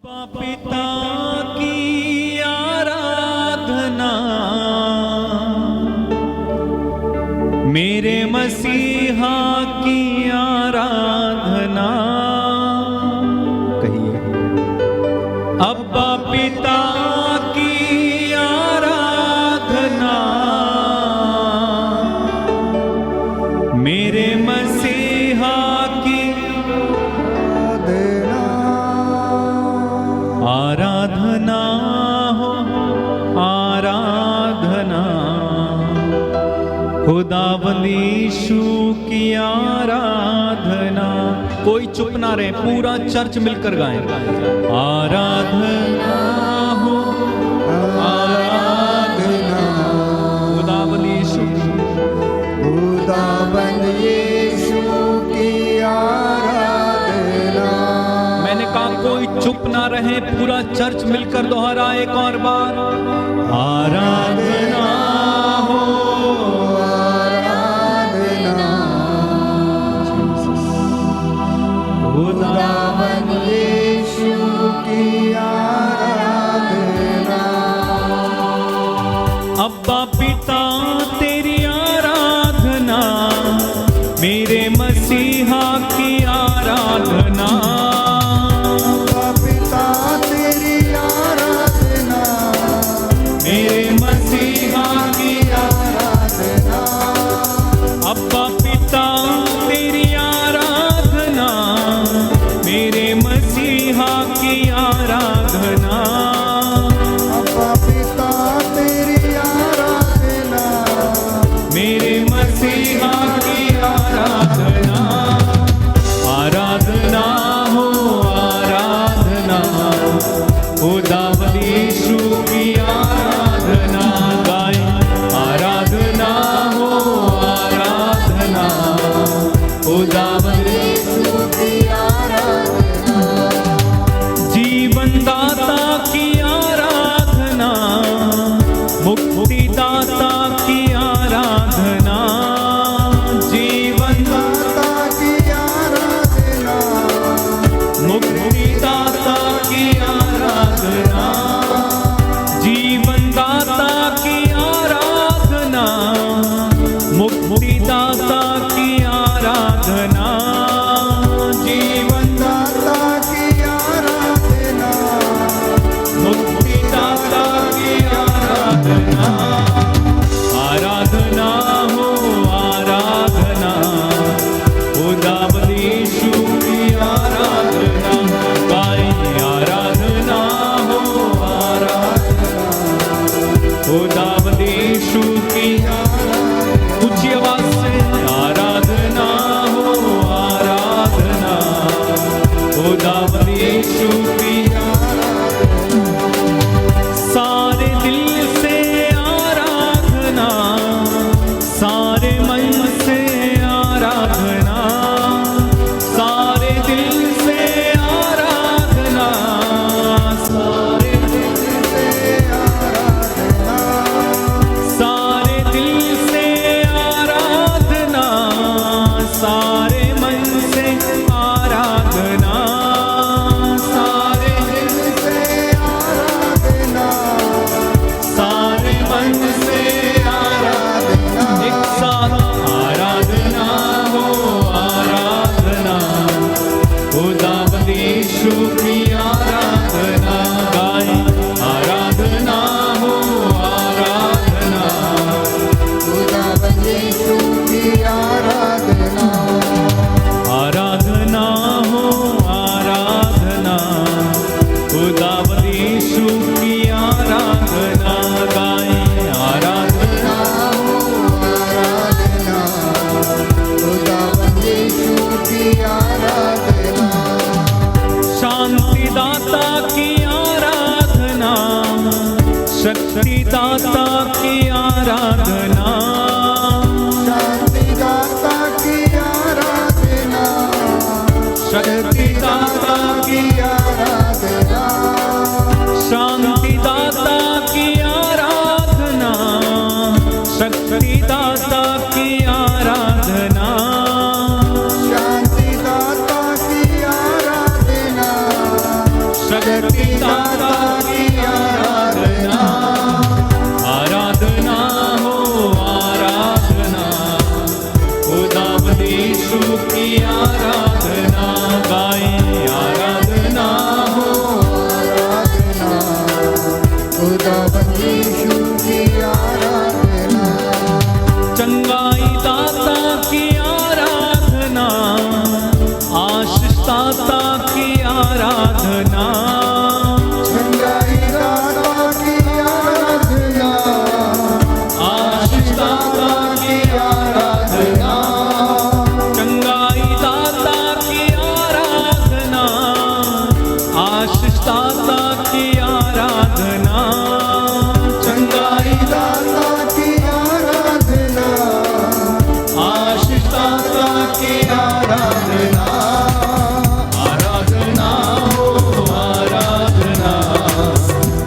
पिता की आराधना, मेरे मसीहा की आराधना। कहिए, अब्बा पिता की आराधना, मेरे मसीहा की आराधना हो आराधना, खुदावंद यीशु की आराधना। कोई चुप ना रहे, पूरा चर्च मिलकर गाएं। आराधना हो आराधना, खुदावंद यीशु, खुदावंद यीशु की आराधना। मैंने कहा कोई चुप ना रहे, पूरा चर्च मिलकर दोहरा एक और बार। आराधना हो आराधना, खुदावंद यीशु की आराधना। अब्बा पिता तेरी आराधना, मेरे मसीहा की आराधना। पिता तेरी आराधना, मेरे मसीहा की आराधना। अब्बा पिता तेरी आराधना, मेरे मसीहा की आराधना। अब्बा पिता तेरी आराधना, मेरे मसीहा की आराधना। आराधना हो आराधना, खुदावंद यीशु की आराधना गाएं। आराधना हो आराधना, खुदावंद यीशु की आराधना। जीवन दाता की आराधना, मुक्ति दाता की आराधना। जीवन दाता की आराधना, मुक्ति दाता की आराधना। जीवन दाता की आराधना, मुक्ति दाता की आराधना। जीवन दाता की आराधना, मुक्ति दाता की आराधना। आराधना हो आराधना, खुदावंद यीशु की आराधना गाएं। आराधना हो आराधना, खुदावंद यीशु की ऊंची आवाज से। आराधना हो आराधना, खुदावंद यीशु की सारे दिल से आराधना, सारे मन से आराधना। सारे दिल से आराधना, सारे दिल से आराधना। सारे दिल से आराधना, सारे मन से आराधना। सारे दिल से आराधना, सारे मन से आराधना। एक साथ आराधना हो आराधना, खुदावंद यीशु की आराधना गाएं। आराधना हो आराधना, खुदावंद यीशु की आराधना। आराधना हो आराधना, खुदावंद यीशु की आराधना गाएं। आराधना हो आराधना, खुदावंद यीशु की आराधना। शांति दाता की आराधना, शक्ति दाता की आराधना। शांति दाता की आराधना, शक्ति दाता की आराधना। शांति दाता की आराधना, शक्ति दाता की आराधना। शांति दाता की आराधना, शक्ति दाता की आराधना, आराधना हो आराधना, खुदावंद यीशु की आराधना गाएं, आराधना हो आराधना खुदावंद यीशु की आराधना, चंगाई दाता की आराधना, आशीष दाता की आराधना, चंगाई दाता की आराधना, आशीष दाता की आराधना, चंगाई दाता की आराधना, आशीष दाता की आराधना, चंगाई दाता की आराधना, आशीष दाता की आराधना, आराधना हो आराधना,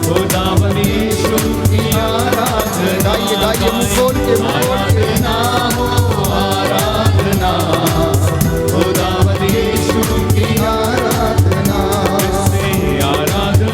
खुदावंद यीशु की आराधना गाइए मुंह खोल के आराधना हो आराधना, खुदावंद यीशु की आराधना से आराधना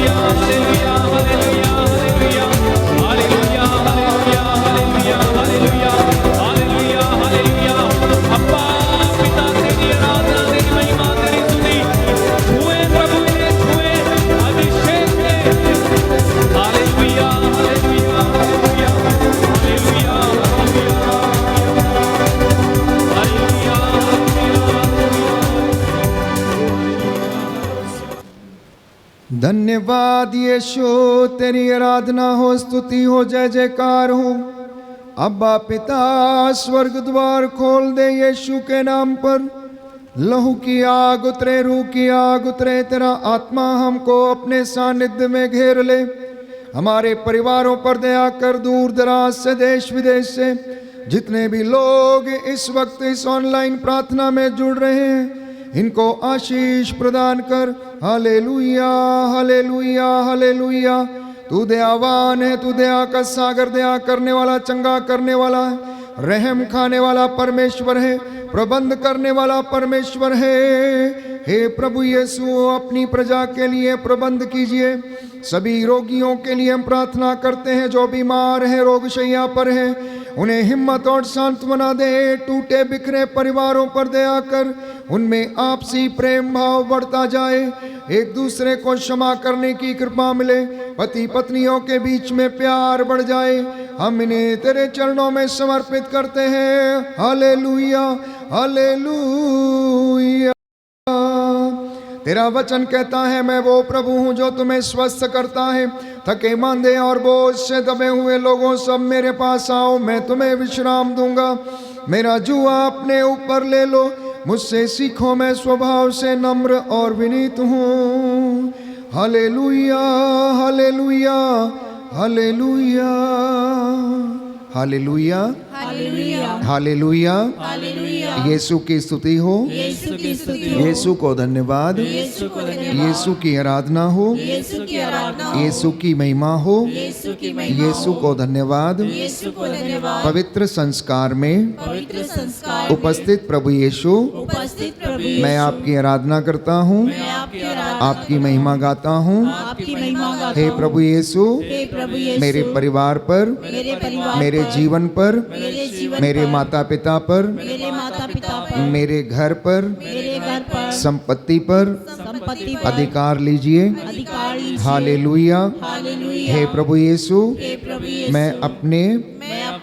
हालेलुया हालेलुया हालेलुया हालेलुया हालेलुया हालेलुया हालेलुया हालेलुया हालेलुया अब्बा पिता तेरी आराधना तेरी महिमा तेरी स्तुति छुए प्रभु ने छुए अभिषेक ने हालेलुया हालेलुया हालेलुया हालेलुया हालेलुया धन्यवाद यीशु, तेरी आराधना हो, स्तुति हो, जय जयकार हो। अब्बा पिता स्वर्ग द्वार खोल दे यीशु के नाम पर। लहू की आग उतरे, रूह की आग उतरे, तेरा आत्मा हमको अपने सानिध्य में घेर ले। हमारे परिवारों पर दया कर, दूर दराज से देश विदेश से जितने भी लोग इस वक्त इस ऑनलाइन प्रार्थना में जुड़ रहे हैं, इनको आशीष प्रदान कर। हालेलुया हालेलुया हालेलुया। तू दयावान है, तू दया का सागर, दया करने वाला, चंगा करने वाला है, रहम खाने वाला परमेश्वर है, प्रबंध करने वाला परमेश्वर है। हे प्रभु यीशु, अपनी प्रजा के लिए प्रबंध कीजिए। सभी रोगियों के लिए हम प्रार्थना करते हैं, जो बीमार हैं, रोगशैया पर हैं, उन्हें हिम्मत और सांत्वना दे। टूटे बिखरे परिवारों पर दया कर, उनमें आपसी प्रेम भाव बढ़ता जाए, एक दूसरे को क्षमा करने की कृपा मिले, पति पत्नियों के बीच में प्यार बढ़ जाए। हम इन्हें तेरे चरणों में समर्पित करते हैं। Hallelujah hallelujah. तेरा वचन कहता है, मैं वो प्रभु हूँ जो तुम्हें स्वस्थ करता है। थके मांदे और बोझ से दबे हुए लोगों, सब मेरे पास आओ, मैं तुम्हें विश्राम दूंगा। मेरा जुआ अपने ऊपर ले लो, मुझसे सीखो, मैं स्वभाव से नम्र और विनीत हूँ। हालेलुया हालेलुया हालेलुया हालेलुया हालेलुया हालेलुया। हालेलुया। यीशु की स्तुति हो, यीशु की स्तुति हो, यीशु को धन्यवाद, यीशु को धन्यवाद, यीशु की आराधना हो, यीशु की आराधना हो, यीशु की महिमा हो, यीशु की महिमा यीशु को धन्यवाद। यीशु को धन्यवाद। पवित्र संस्कार में पवित्र संस्कार में उपस्थित प्रभु यीशु, उपस्थित प्रभु मैं यीशु, आपकी आराधना करता हूँ, मैं आपकी आराधना, आपकी महिमा गाता हूँ। आपकी महिमा गाता हे हूँ। प्रभु यीशु, हे प्रभु यीशु, मेरे परिवार पर, मेरे परिवार मेरे पर, जीवन पर, मेरे जीवन मेरे पर, माता पिता पर, मेरे माता पिता पर, मेरे घर पर, मेरे घर पर, संपत्ति पर संपत्ति पर अधिकार लीजिए। अधिकार लीजिए। हालेलुया। हालेलुया। हे प्रभु यीशु, हे प्रभु यीशु, मैं अपने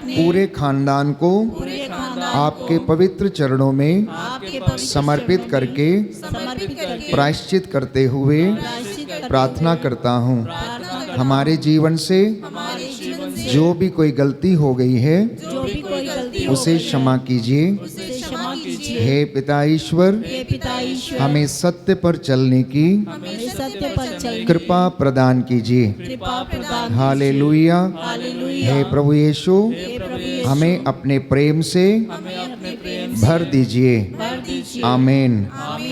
पूरे खानदान को पूरे खानदान आपके पवित्र चरणों में आपके पवित्र समर्पित चरणों करके में समर्पित करके प्रायश्चित करते हुए प्रायश्चित करते प्रार्थना करता हूँ। प्रार्थना करते हमारे जीवन से हमारे जीवन से जो भी कोई गलती हो गई है, जो भी कोई गलती हो उसे गई क्षमा कीजिए। उसे क्षमा कीजिए। हे पिता ईश्वर, हे पिता ईश्वर, हमें सत्य पर चलने की हमें सत्य पर चलने कृपा प्रदान कीजिए। कृपा प्रदान हालेलुया। हालेलुया। हे प्रभु यीशु, हे प्रभु यीशु, हमें अपने प्रेम से हमें अपने प्रेम भर दीजिए। भर दीजिए। आमीन।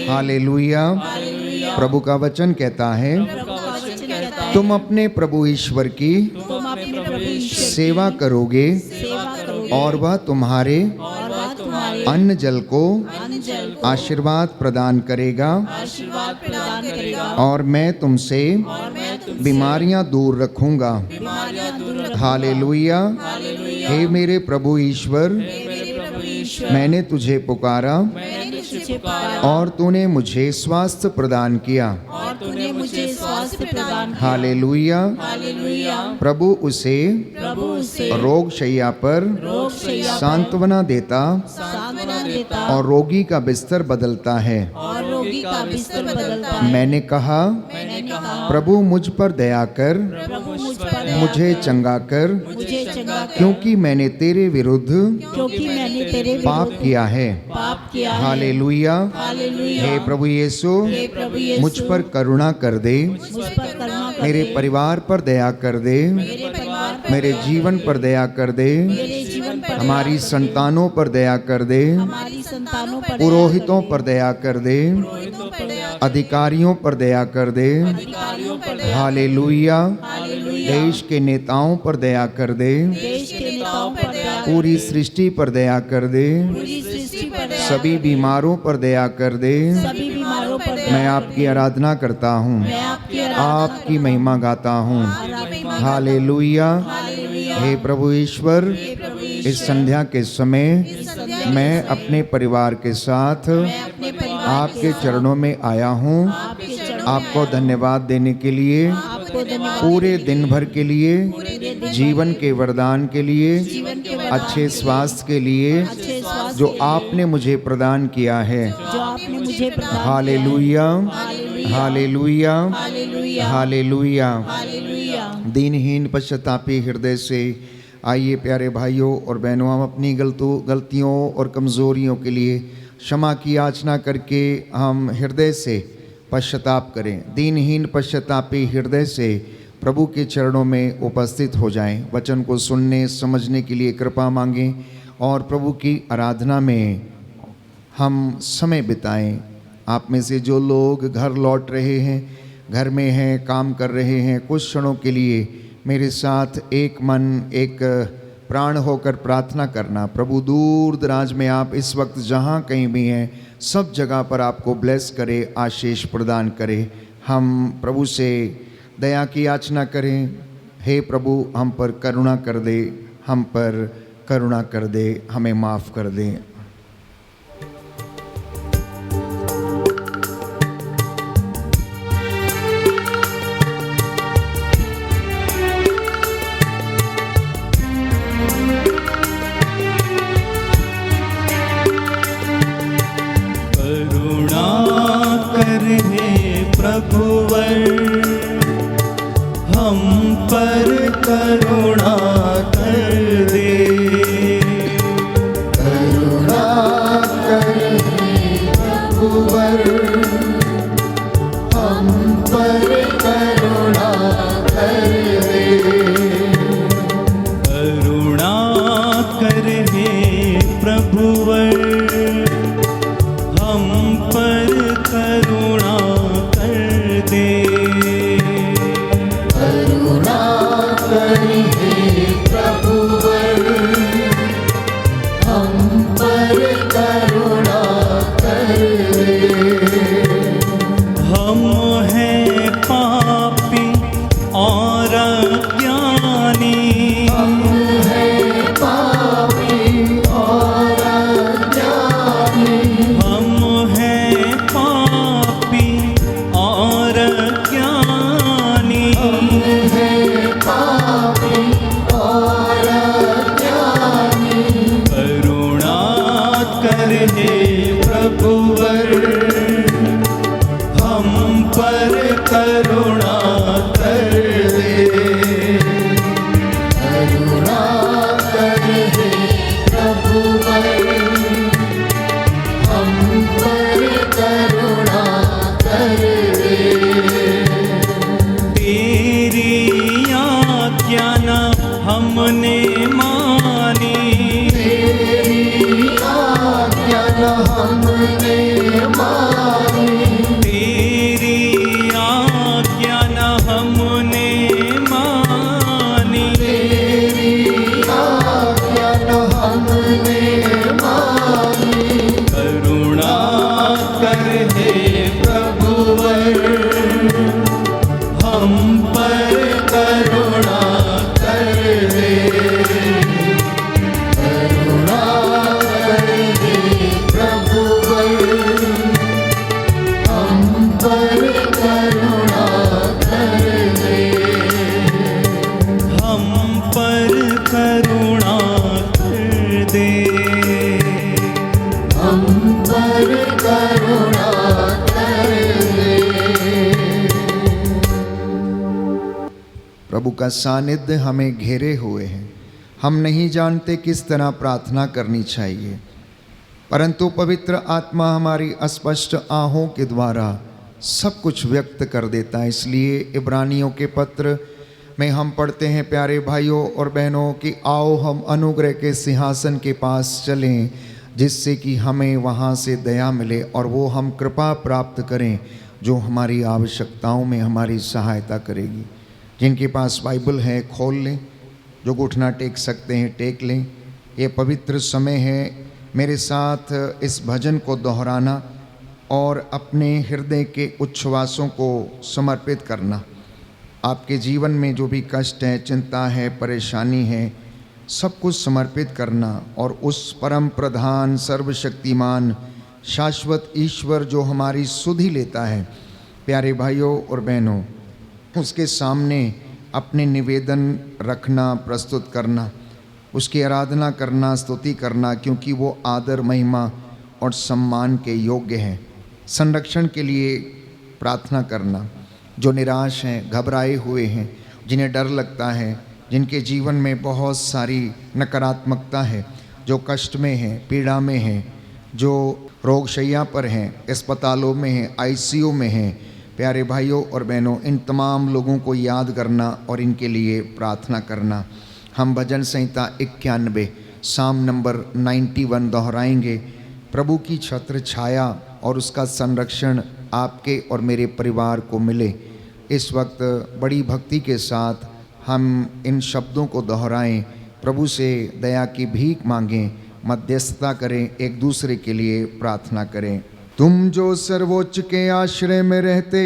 हालेलुया। हालेलुया। प्रभु का वचन कहता है, प्रभु का वचन कहता है, तुम अपने प्रभु ईश्वर की तुम अपने प्रभु ईश्वर सेवा करोगे की सेवा करोगे और वह तुम्हारे और वह तुम्हारे अन्न जल को अन्न जल को आशीर्वाद प्रदान करेगा आशीर्वाद प्रदान करेगा और मैं तुमसे और मैं तुमसे बीमारियां दूर रखूंगा। बीमारियां दूर रखूंगा। हालेलुया। हालेलुया। हे मेरे प्रभु ईश्वर, हे मेरे प्रभु ईश्वर, मैंने तुझे पुकारा मैंने तुझे पुकारा और तूने मुझे स्वास्थ्य प्रदान किया। और तूने मुझे स्वास्थ्य प्रदान किया। हालेलुया। हालेलुया। प्रभु उसे प्रभु उसे रोग शैया पर रोग शैया पर सांत्वना देता सांत्वना देता और रोगी का बिस्तर बदलता है। और रोगी का बिस्तर बदलता है। मैंने कहा, मैंने कहा, प्रभु मुझ पर दया कर, प्रभु मुझ पर दया मुझे कर, चंगा कर, मुझे चंगा कर, क्योंकि मैंने तेरे विरुद्ध क्योंकि मैंने तेरे पाप विरुद्ध किया है। पाप किया है। हालेलुया। हालेलुया। हे प्रभु यीशु, हे प्रभु यीशु, मुझ पर करुणा कर दे, मुझ पर करुणा कर मेरे दे, परिवार पर दया कर दे, मेरे परिवार पर मेरे जीवन पर दया कर दे, मेरे जीवन पर हमारी संतानों पर दया कर दे, हमारी संतानों पर पुरोहितों पर दया कर दे, पुरोहितों पर दया कर, अधिकारियों पर दया कर दे। अधिकारियों पर दया, हालेलुया। हालेलुया, देश के नेताओं पर दया कर दे, देश के नेताओं पर दया कर, पूरी सृष्टि पर दया कर दे, पूरी सृष्टि पर दया सभी बीमारों पर दया कर दे। सभी बीमारों पर दया मैं आपकी आराधना करता हूँ। मैं आपकी आराधना आपकी महिमा गाता हूँ। हालेलुया। हे प्रभु ईश्वर, इस संध्या के समय मैं अपने परिवार के साथ आपके चरणों में आया हूँ, आपको धन्यवाद देने के लिए, पूरे दिन भर के लिए, जीवन के वरदान के लिए, अच्छे स्वास्थ्य के लिए जो आपने मुझे प्रदान किया है। हालेलुया, हालेलुया, हालेलुया। दीनहीन पश्चातापी हृदय से आइए प्यारे भाइयों और बहनों, हम अपनी गलतियों और कमज़ोरियों के लिए क्षमा की याचना करके हम हृदय से पश्चाताप करें। दीनहीन पश्चातापी हृदय से प्रभु के चरणों में उपस्थित हो जाएं, वचन को सुनने समझने के लिए कृपा मांगें और प्रभु की आराधना में हम समय बिताएं। आप में से जो लोग घर लौट रहे हैं, घर में हैं, काम कर रहे हैं, कुछ क्षणों के लिए मेरे साथ एक मन एक प्राण होकर प्रार्थना करना। प्रभु दूर दराज में आप इस वक्त जहाँ कहीं भी हैं, सब जगह पर आपको ब्लेस करे, आशीष प्रदान करे। हम प्रभु से दया की याचना करें। हे प्रभु, हम पर करुणा कर दे, हम पर करुणा कर दे, हमें माफ़ कर दे। प्रभुवर हम पर करुणा कर दे, करुणा कर प्रभुवर हम पर करुणा कर दे। करुणा कर हे प्रभुवर हम पर करुणा कर दे। करुणा कर हे प्रभुवर हम पर करुणा कर दे। हम हैं पापी और अज्ञानी, हम हैं पापी और अज्ञानी, हम हैं पापी और अज्ञानी, हम हैं पापी और अज्ञानी। करुणा कर हे प्रभुवर हम पर करुणा कर दे। करुणा कर हे प्रभुवर हम पर करुणा कर दे। तेरी आज्ञा न हमने मानी, तेरी आज्ञा न हमने मानी, तेरी आज्ञा न हमने मानी, तेरी आज्ञा न हमने मानी। करुणा कर हे प्रभुवर हम पर करुणा कर दे। करुणा कर हे प्रभुवर हम पर करुणा कर दे। हम पर करुणा कर दे। हम पर करुणा कर दे। प्रभु का सानिध्य हमें घेरे हुए है। हम नहीं जानते किस तरह प्रार्थना करनी चाहिए, परंतु पवित्र आत्मा हमारी अस्पष्ट आहों के द्वारा सब कुछ व्यक्त कर देता है। इसलिए इब्रानियों के पत्र में हम पढ़ते हैं, प्यारे भाइयों और बहनों, कि आओ हम अनुग्रह के सिंहासन के पास चलें, जिससे कि हमें वहाँ से दया मिले और वो हम कृपा प्राप्त करें जो हमारी आवश्यकताओं में हमारी सहायता करेगी। जिनके पास बाइबल है खोल लें, जो घुटना टेक सकते हैं टेक लें। ये पवित्र समय है मेरे साथ इस भजन को दोहराना। और अपने हृदय के उच्छ्वासों को समर्पित करना। आपके जीवन में जो भी कष्ट है, चिंता है, परेशानी है, सब कुछ समर्पित करना और उस परम प्रधान सर्वशक्तिमान शाश्वत ईश्वर जो हमारी सुधि लेता है, प्यारे भाइयों और बहनों, उसके सामने अपने निवेदन रखना, प्रस्तुत करना, उसकी आराधना करना, स्तुति करना, क्योंकि वो आदर, महिमा और सम्मान के योग्य हैं। संरक्षण के लिए प्रार्थना करना। जो निराश हैं, घबराए हुए हैं, जिन्हें डर लगता है, जिनके जीवन में बहुत सारी नकारात्मकता है, जो कष्ट में हैं, पीड़ा में हैं, जो रोगशैया पर हैं, अस्पतालों में हैं, आईसीयू में हैं, प्यारे भाइयों और बहनों, इन तमाम लोगों को याद करना और इनके लिए प्रार्थना करना। हम भजन संहिता 91 साम नंबर 91 दोहराएंगे। प्रभु की छत्र छाया और उसका संरक्षण आपके और मेरे परिवार को मिले। इस वक्त बड़ी भक्ति के साथ हम इन शब्दों को दोहराएं, प्रभु से दया की भीख मांगें, मध्यस्थता करें, एक दूसरे के लिए प्रार्थना करें। तुम जो सर्वोच्च के आश्रय में रहते,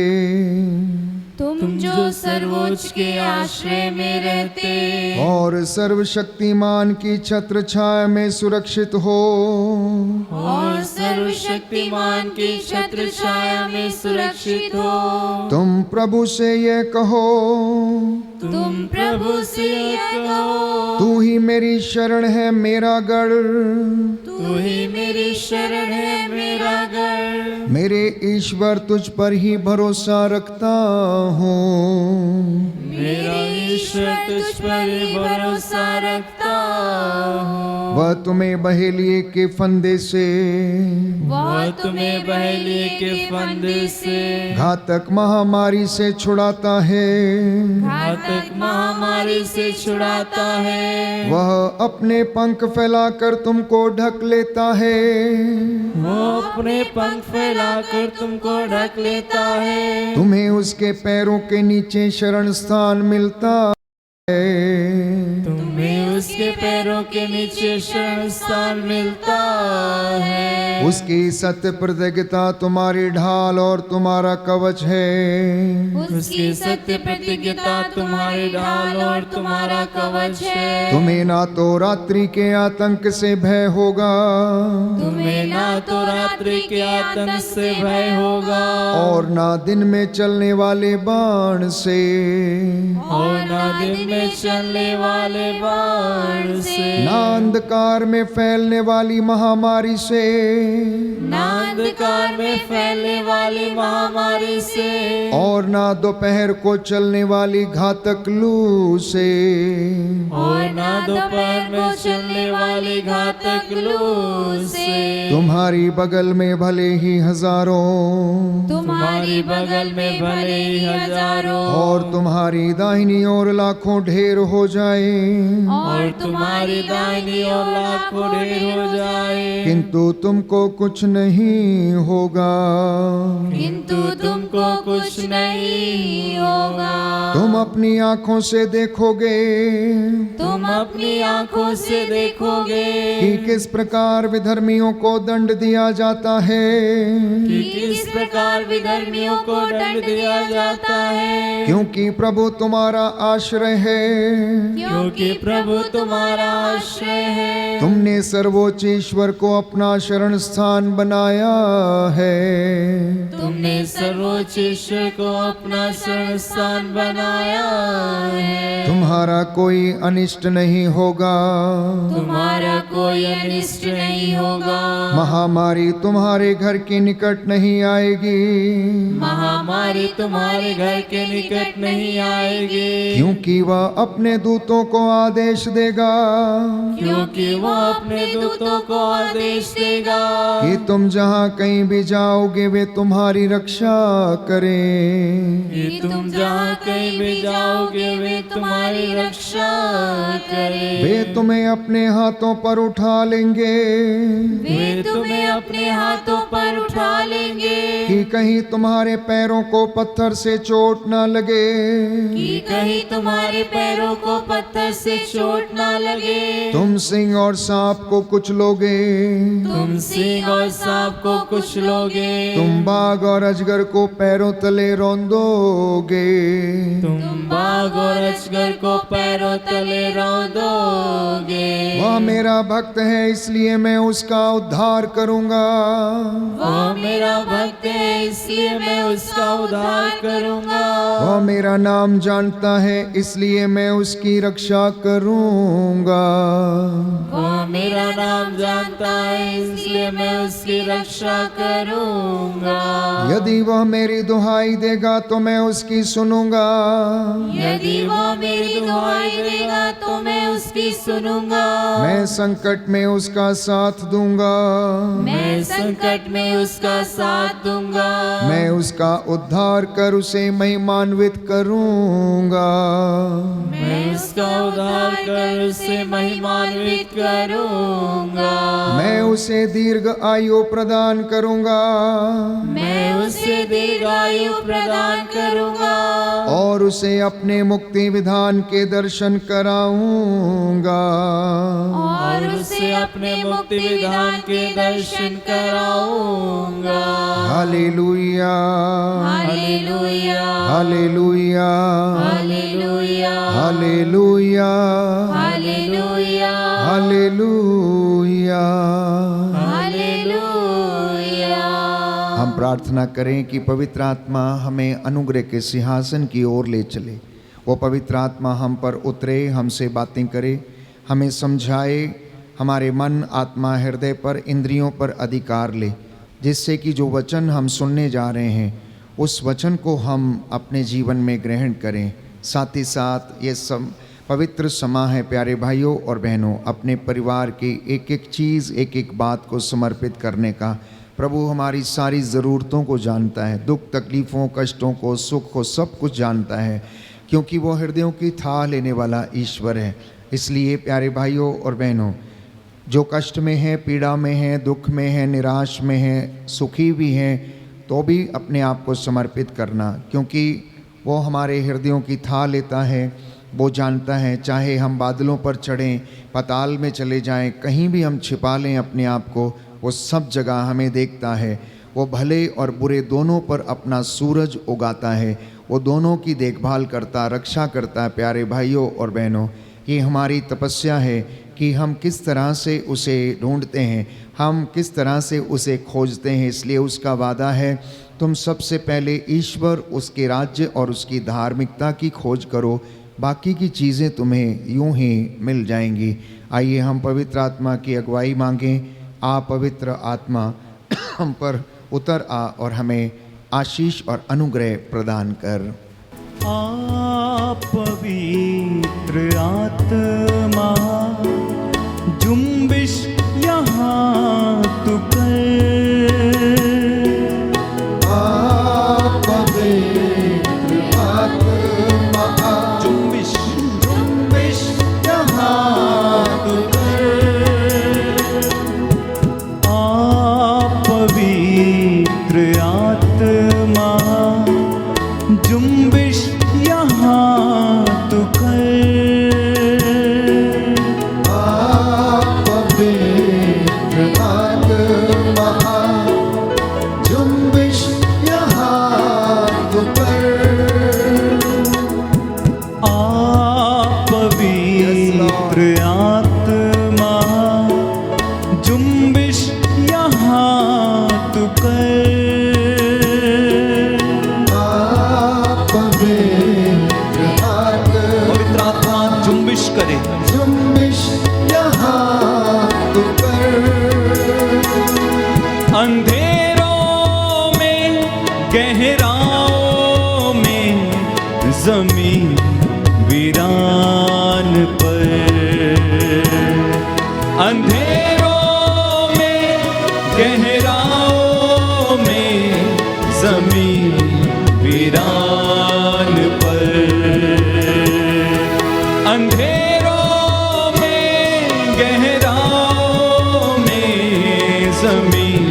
तुम जो सर्वोच्च के आश्रय में रहते और सर्वशक्तिमान की छत्र छाया में सुरक्षित हो, और सर्वशक्तिमान की छत्र छाया में सुरक्षित हो, तुम प्रभु से ये कहो, तुम प्रभु से कहो, तू ही मेरी शरण है, मेरा गढ़, तू ही मेरी शरण है, मेरा गढ़। मेरे ईश्वर तुझ पर ही भरोसा रखता हूँ, मेरा ईश्वर तुझ पर ही भरोसा रखता हूँ। वह तुम्हें बहेलिए के फंदे से, वह तुम्हें बहेलिए के फंदे से, घातक महामारी से छुड़ाता है, घातक महामारी से छुड़ाता है। वह अपने पंख फैलाकर तुमको ढक लेता है, वो अपने पंख फैलाकर तुमको ढक लेता है। तुम्हें उसके पैरों के नीचे शरण स्थान मिलता है, तुम्हें उसके पैरों के नीचे शरण स्थान मिलता है। उसकी सत्य प्रतिज्ञता तुम्हारी ढाल और तुम्हारा कवच है, उसकी सत्य प्रतिज्ञता तुम्हारी ढाल और तुम्हारा कवच है। तुम्हें ना तो रात्रि के आतंक से भय होगा, तुम्हें ना तो रात्रि के आतंक से भय होगा, और ना दिन में चलने वाले बाण से, और ना दिन में चलने वाले बाण से, ना अंधकार में फैलने वाली महामारी से, ना अंधकार में फैलने वाली महामारी से, और ना दोपहर को चलने वाली घातक लू से, और ना दोपहर में चलने वाली घातक लू से। तुम्हारी बगल में भले ही हजारों, तुम्हारी बगल में भले ही हजारों, और तुम्हारी दाहिनी ओर लाखों ढेर हो जाए, और तुम्हारी दाहिनी ओर लाखों ढेर हो जाए, किंतु तुमको कुछ नहीं होगा, किंतु तुमको कुछ नहीं होगा। तुम अपनी आंखों से देखोगे तुम अपनी आंखों से देखोगे कि किस प्रकार विधर्मियों को दंड दिया जाता है, कि किस प्रकार विधर्मियों को दंड दिया जाता है। क्योंकि प्रभु तुम्हारा आश्रय है, क्योंकि प्रभु तुम्हारा आश्रय है। तुमने सर्वोच्च ईश्वर को अपना शरण स्थान बनाया है, तुमने सर्वोच्च ईश्वर को अपना शरण स्थान बनाया है। तुम्हारा कोई अनिष्ट नहीं होगा, तुम्हारा कोई अनिष्ट नहीं होगा। महामारी तुम्हारे घर के निकट नहीं आएगी, महामारी तुम्हारे घर के निकट नहीं आएगी। क्योंकि वह अपने दूतों को आदेश देगा, क्योंकि वो अपने दूतों को आदेश देगा कि तुम जहाँ कहीं भी जाओगे वे तुम्हारी रक्षा करें, कि तुम जहाँ कहीं भी जाओगे वे तुम्हारी रक्षा करें। वे तुम्हें अपने हाथों पर उठा लेंगे, वे तुम्हें अपने हाथों पर उठा लेंगे, कि कहीं तुम्हारे पैरों को पत्थर से चोट न लगे। कि कहीं तुम्हारे पैरों को पत्थर से चोट ना लगे। तुम सिंह और सांप को कुचलोगे, तुम सिंह और सांप को कुचलोगे। तुम बाघ और अजगर को पैरों तले रौंदोगे। तुम बाघ और अजगर को पैरों तले रौंदोगे। वह मेरा भक्त है, इसलिए मैं उसका उद्धार करूंगा। वह मेरा भक्त है, इसलिए मैं उसका उद्धार करूंगा। वह मेरा नाम जानता है, इसलिए मैं उसकी रक्षा करूंगा। वह मेरा नाम जानता है, इसलिए मैं उसकी रक्षा करूंगा। यदि वह मेरी दुहाई देगा तो मैं उसकी सुनूंगा। यदि वह मेरी दुहाई देगा तो मैं उसकी सुनूंगा। मैं संकट में उसका साथ दूंगा। मैं संकट में उसका साथ दूंगा। मैं उसका उद्धार कर उसे महिमान्वित करूंगा। मैं उसका उद्धार कर उसे महिमान्वित करूंगा। मैं उसे दीर्घ आयु प्रदान करूंगा। मैं उसे दीर्घ आयु प्रदान करूंगा। और उसे अपने मुक्ति विधान के दर्शन कराऊंगा। और उसे अपने मुक्ति विधान के दर्शन कराऊंगा। हालेलुया, हालेलुया, हालेलुया, हालेलुया, हालेलुया, हालेलुया, हालेलुया। हालेलुया। हम प्रार्थना करें कि पवित्र आत्मा हमें अनुग्रह के सिंहासन की ओर ले चले। वो पवित्र आत्मा हम पर उतरे, हमसे बातें करे, हमें समझाए, हमारे मन, आत्मा, हृदय पर, इंद्रियों पर अधिकार ले, जिससे कि जो वचन हम सुनने जा रहे हैं उस वचन को हम अपने जीवन में ग्रहण करें। साथ ही साथ ये सब पवित्र समा है प्यारे भाइयों और बहनों, अपने परिवार की एक एक चीज़, एक एक बात को समर्पित करने का। प्रभु हमारी सारी ज़रूरतों को जानता है, दुख तकलीफ़ों, कष्टों को, सुख को, सब कुछ जानता है, क्योंकि वो हृदयों की थाह लेने वाला ईश्वर है। इसलिए प्यारे भाइयों और बहनों, जो कष्ट में है, पीड़ा में है, दुख में है, निराश में है, सुखी भी हैं, तो भी अपने आप को समर्पित करना, क्योंकि वो हमारे हृदयों की थाह लेता है। वो जानता है, चाहे हम बादलों पर चढ़ें, पाताल में चले जाएं, कहीं भी हम छिपा लें अपने आप को, वो सब जगह हमें देखता है। वो भले और बुरे दोनों पर अपना सूरज उगाता है, वो दोनों की देखभाल करता, रक्षा करता है। प्यारे भाइयों और बहनों, ये हमारी तपस्या है कि हम किस तरह से उसे ढूंढते हैं, हम किस तरह से उसे खोजते हैं। इसलिए उसका वादा है, तुम सबसे पहले ईश्वर, उसके राज्य और उसकी धार्मिकता की खोज करो, बाकी की चीज़ें तुम्हें यूं ही मिल जाएंगी। आइए हम पवित्र आत्मा की अगुवाई मांगें। आ पवित्र आत्मा हम पर उतर आ और हमें आशीष और अनुग्रह प्रदान कर। आप पवित्र आत्मा जुम्बिश यहाँ तू कर। आप पवित्र आत्मा जुम्बिश जुम्बिश यहाँ तू कर। आप पवित्र आत्मा जुम्बिश यहाँ तू कर। आप पवित्र आत्मा जुम्बिश यहाँ तू कर। आप पवित्र आत्मा जुम्बिश यहाँ तू कर। आप पवित्र आत्मा जुम्बिश करे, जुम्बिश यहाँ तू कर। अंधेरों में, गहराओं में, जमीन वीरान पर। अंधेरों में, गहराओं में, जमीन वीरान पर। अंधेरों में, गहराओं में, जमीन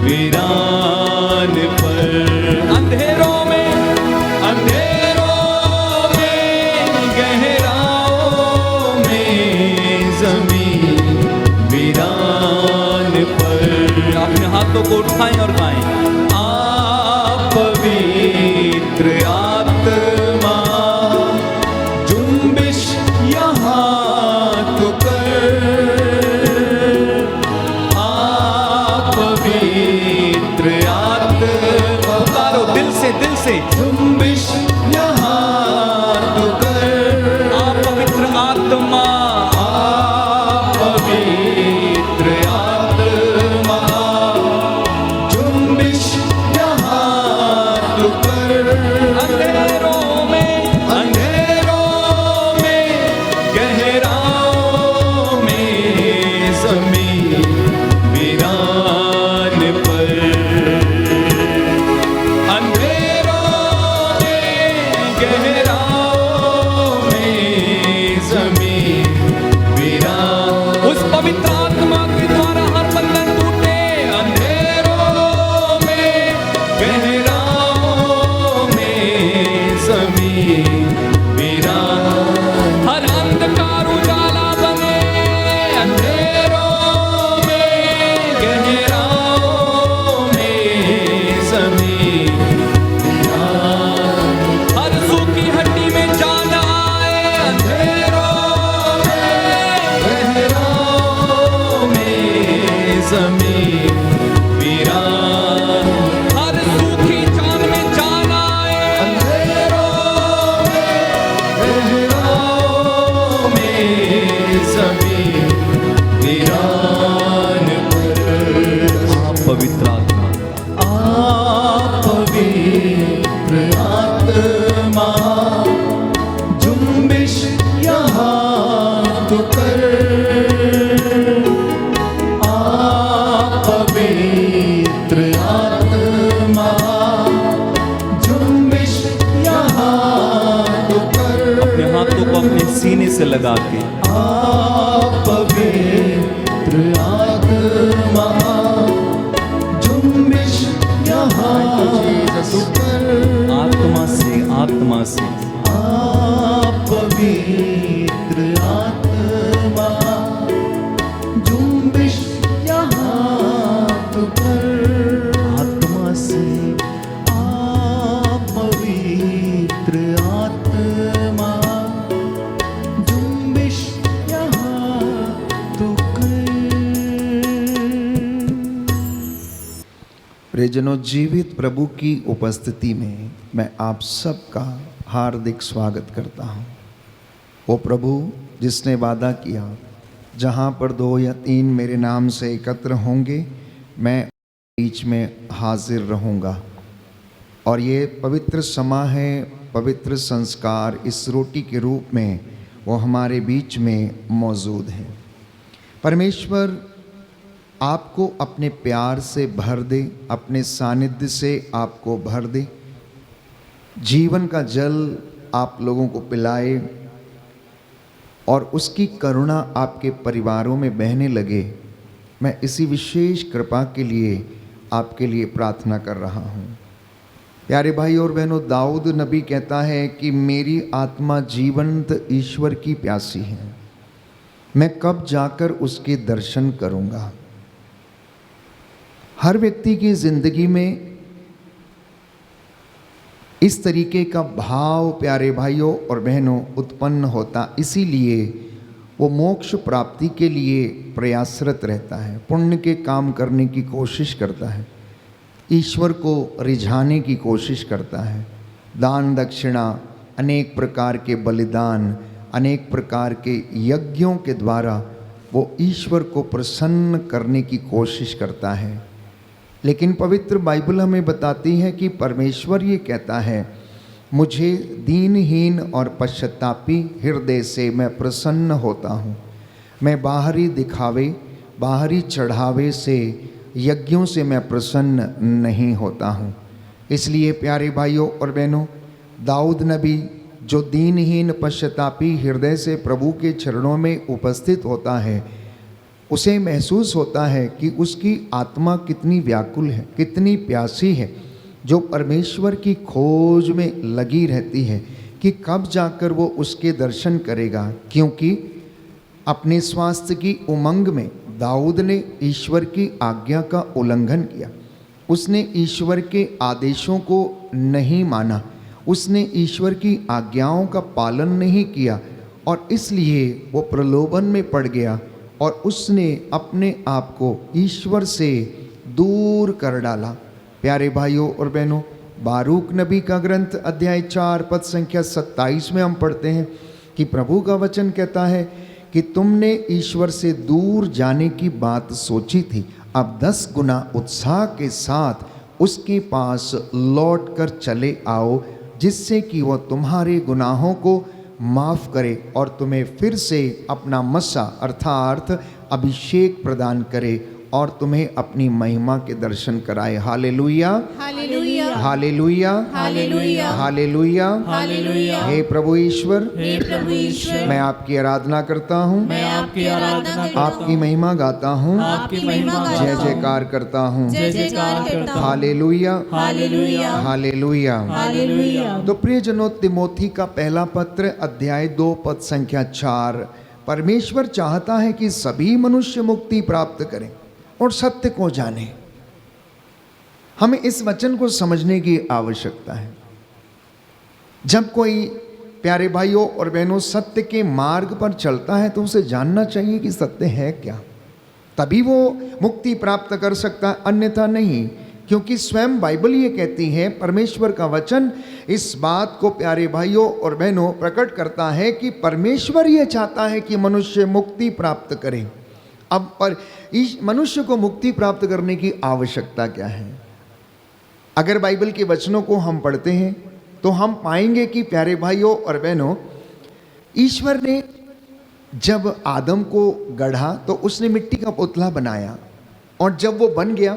वीरान पर। अंधेरों में, अंधेरों में, उठाएं और गाएं। आप पवित्र आत्मा जुम्बिश यहाँ तो कर, आप पवित्र आत्मा, उतारो दिल से जुम्बिश यहाँ तो कर, आप पवित्र आत्मा, आप पवित्र आत्मा जुम्बिश यहाँ तो कर। अंधेरों में गहराओं में ज़मीं वीरान पर, अंधेरों में गहराओं में ज़मीं वीरान, उस पवित्र आत्मा के द्वारा हर बंधन टूटे। अंधेरों में गहराओं में ज़मीं वीरान, हर अंधकार उजाला बने। अंधेरों में गहराओं में ज़मीं वीरान, हर सूखी हड्डी में जान आए। अंधेरों में गहराओं में ज़मीं वीरान, हर सूखी जान में जान आए। अंधेरों में गहराओं में ज़मीं वीरान पर। आप पवित्र आत्मा, आप पवित्र आत्मा जुम्बिश यहाँ तो कर, आप पवित्र आत्मा जुम्बिश यहाँ तो कर। अपने हाथों को अपने सीने से लगा के, आप पवित्र आत्मा जुम्बिश यहाँ तो कर। आत्मा से आप पवित्र आत्मा जुम्बिश यहाँ तो कर। आत्मा से आप पवित्र आत्मा जुम्बिश यहाँ तो कर। प्रियजनों, जीवित प्रभु की उपस्थिति में मैं आप सबका हार्दिक स्वागत करता हूँ। वो प्रभु जिसने वादा किया, जहाँ पर 2 या 3 मेरे नाम से एकत्र होंगे, मैं बीच में हाजिर रहूँगा। और ये पवित्र समा है, पवित्र संस्कार इस रोटी के रूप में वो हमारे बीच में मौजूद है। परमेश्वर आपको अपने प्यार से भर दे, अपने सानिध्य से आपको भर दे, जीवन का जल आप लोगों को पिलाए और उसकी करुणा आपके परिवारों में बहने लगे। मैं इसी विशेष कृपा के लिए आपके लिए प्रार्थना कर रहा हूँ। प्यारे भाई और बहनों, दाऊद नबी कहता है कि मेरी आत्मा जीवंत ईश्वर की प्यासी है, मैं कब जाकर उसके दर्शन करूँगा। हर व्यक्ति की ज़िंदगी में इस तरीके का भाव प्यारे भाइयों और बहनों उत्पन्न होता, इसीलिए वो मोक्ष प्राप्ति के लिए प्रयासरत रहता है, पुण्य के काम करने की कोशिश करता है, ईश्वर को रिझाने की कोशिश करता है। दान दक्षिणा, अनेक प्रकार के बलिदान, अनेक प्रकार के यज्ञों के द्वारा वो ईश्वर को प्रसन्न करने की कोशिश करता है। लेकिन पवित्र बाइबल हमें बताती है कि परमेश्वर ये कहता है, मुझे दीनहीन और पश्चातापी हृदय से मैं प्रसन्न होता हूँ। मैं बाहरी दिखावे, बाहरी चढ़ावे से, यज्ञों से मैं प्रसन्न नहीं होता हूँ। इसलिए प्यारे भाइयों और बहनों, दाऊद नबी जो दीनहीन पश्चातापी हृदय से प्रभु के चरणों में उपस्थित होता है, उसे महसूस होता है कि उसकी आत्मा कितनी व्याकुल है, कितनी प्यासी है, जो परमेश्वर की खोज में लगी रहती है कि कब जाकर वो उसके दर्शन करेगा। क्योंकि अपने स्वास्थ्य की उमंग में दाऊद ने ईश्वर की आज्ञा का उल्लंघन किया। उसने ईश्वर के आदेशों को नहीं माना, उसने ईश्वर की आज्ञाओं का पालन नहीं किया और इसलिए वो प्रलोभन में पड़ गया और उसने अपने आप को ईश्वर से दूर कर डाला। प्यारे भाइयों और बहनों, बारूक नबी का ग्रंथ अध्याय 4 पद संख्या 27 में हम पढ़ते हैं कि प्रभु का वचन कहता है कि तुमने ईश्वर से दूर जाने की बात सोची थी, अब 10 गुना उत्साह के साथ उसके पास लौट कर चले आओ, जिससे कि वह तुम्हारे गुनाहों को माफ़ करे और तुम्हें फिर से अपना मसा अर्थात अभिषेक प्रदान करे और तुम्हें अपनी महिमा के दर्शन कराए। हालेलुया, हालेलुया, हालेलुया, हालेलुया, हालेलुया, हालेलुया। हे प्रभु ईश्वर, हे प्रभु ईश्वर, मैं आपकी आराधना करता हूँ, मैं आपकी आराधना करता हूँ, आपकी महिमा गाता हूँ, आपकी महिमा गाता जय हूँ, जयकार करता हूँ। जय जयकार करता हूँ। हालेलुया, हालेलुया, हालेलुया। हालेलुया। तो प्रियजनों, तिमोथी का पहला पत्र अध्याय 2 पद संख्या 4, परमेश्वर चाहता है कि सभी मनुष्य मुक्ति प्राप्त करें और सत्य को जाने। हमें इस वचन को समझने की आवश्यकता है। जब कोई प्यारे भाइयों और बहनों सत्य के मार्ग पर चलता है तो उसे जानना चाहिए कि सत्य है क्या, तभी वो मुक्ति प्राप्त कर सकता है, अन्यथा नहीं। क्योंकि स्वयं बाइबल ये कहती है, परमेश्वर का वचन इस बात को प्यारे भाइयों और बहनों प्रकट करता है कि परमेश्वर ये चाहता है कि मनुष्य मुक्ति प्राप्त करे। अब पर इस मनुष्य को मुक्ति प्राप्त करने की आवश्यकता क्या है? अगर बाइबल के वचनों को हम पढ़ते हैं तो हम पाएंगे कि प्यारे भाइयों और बहनों, ईश्वर ने जब आदम को गढ़ा तो उसने मिट्टी का पुतला बनाया और जब वो बन गया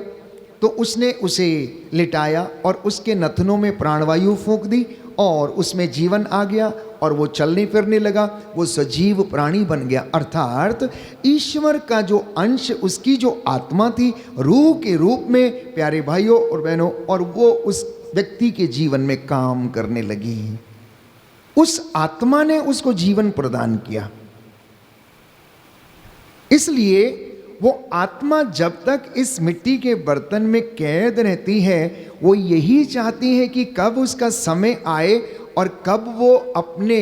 तो उसने उसे लिटाया और उसके नथनों में प्राणवायु फूंक दी और उसमें जीवन आ गया और वो चलने फिरने लगा, वो सजीव प्राणी बन गया। अर्थात ईश्वर का जो अंश, उसकी जो आत्मा थी, रूह के रूप में प्यारे भाइयों और बहनों, और वो उस व्यक्ति के जीवन में काम करने लगी। उस आत्मा ने उसको जीवन प्रदान किया। इसलिए वो आत्मा जब तक इस मिट्टी के बर्तन में कैद रहती है, वो यही चाहती है कि कब उसका समय आए और कब वो अपने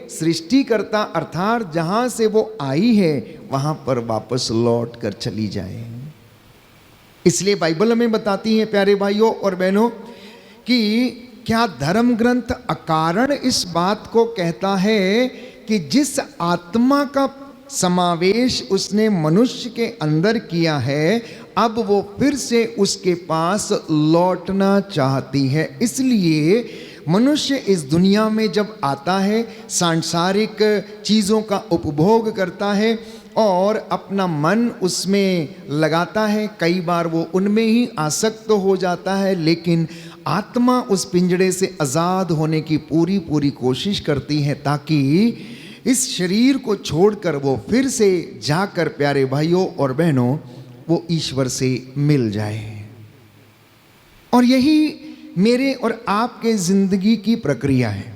सृष्टिकर्ता अर्थात जहाँ से वो आई है वहाँ पर वापस लौट कर चली जाए। इसलिए बाइबल हमें बताती है प्यारे भाइयों और बहनों कि क्या धर्म ग्रंथ अकारण इस बात को कहता है कि जिस आत्मा का समावेश उसने मनुष्य के अंदर किया है, अब वो फिर से उसके पास लौटना चाहती है। इसलिए मनुष्य इस दुनिया में जब आता है, सांसारिक चीज़ों का उपभोग करता है और अपना मन उसमें लगाता है, कई बार वो उनमें ही आसक्त हो जाता है, लेकिन आत्मा उस पिंजड़े से आज़ाद होने की पूरी पूरी कोशिश करती है ताकि इस शरीर को छोड़कर वो फिर से जाकर प्यारे भाइयों और बहनों वो ईश्वर से मिल जाए। और यही मेरे और आपके ज़िंदगी की प्रक्रिया है।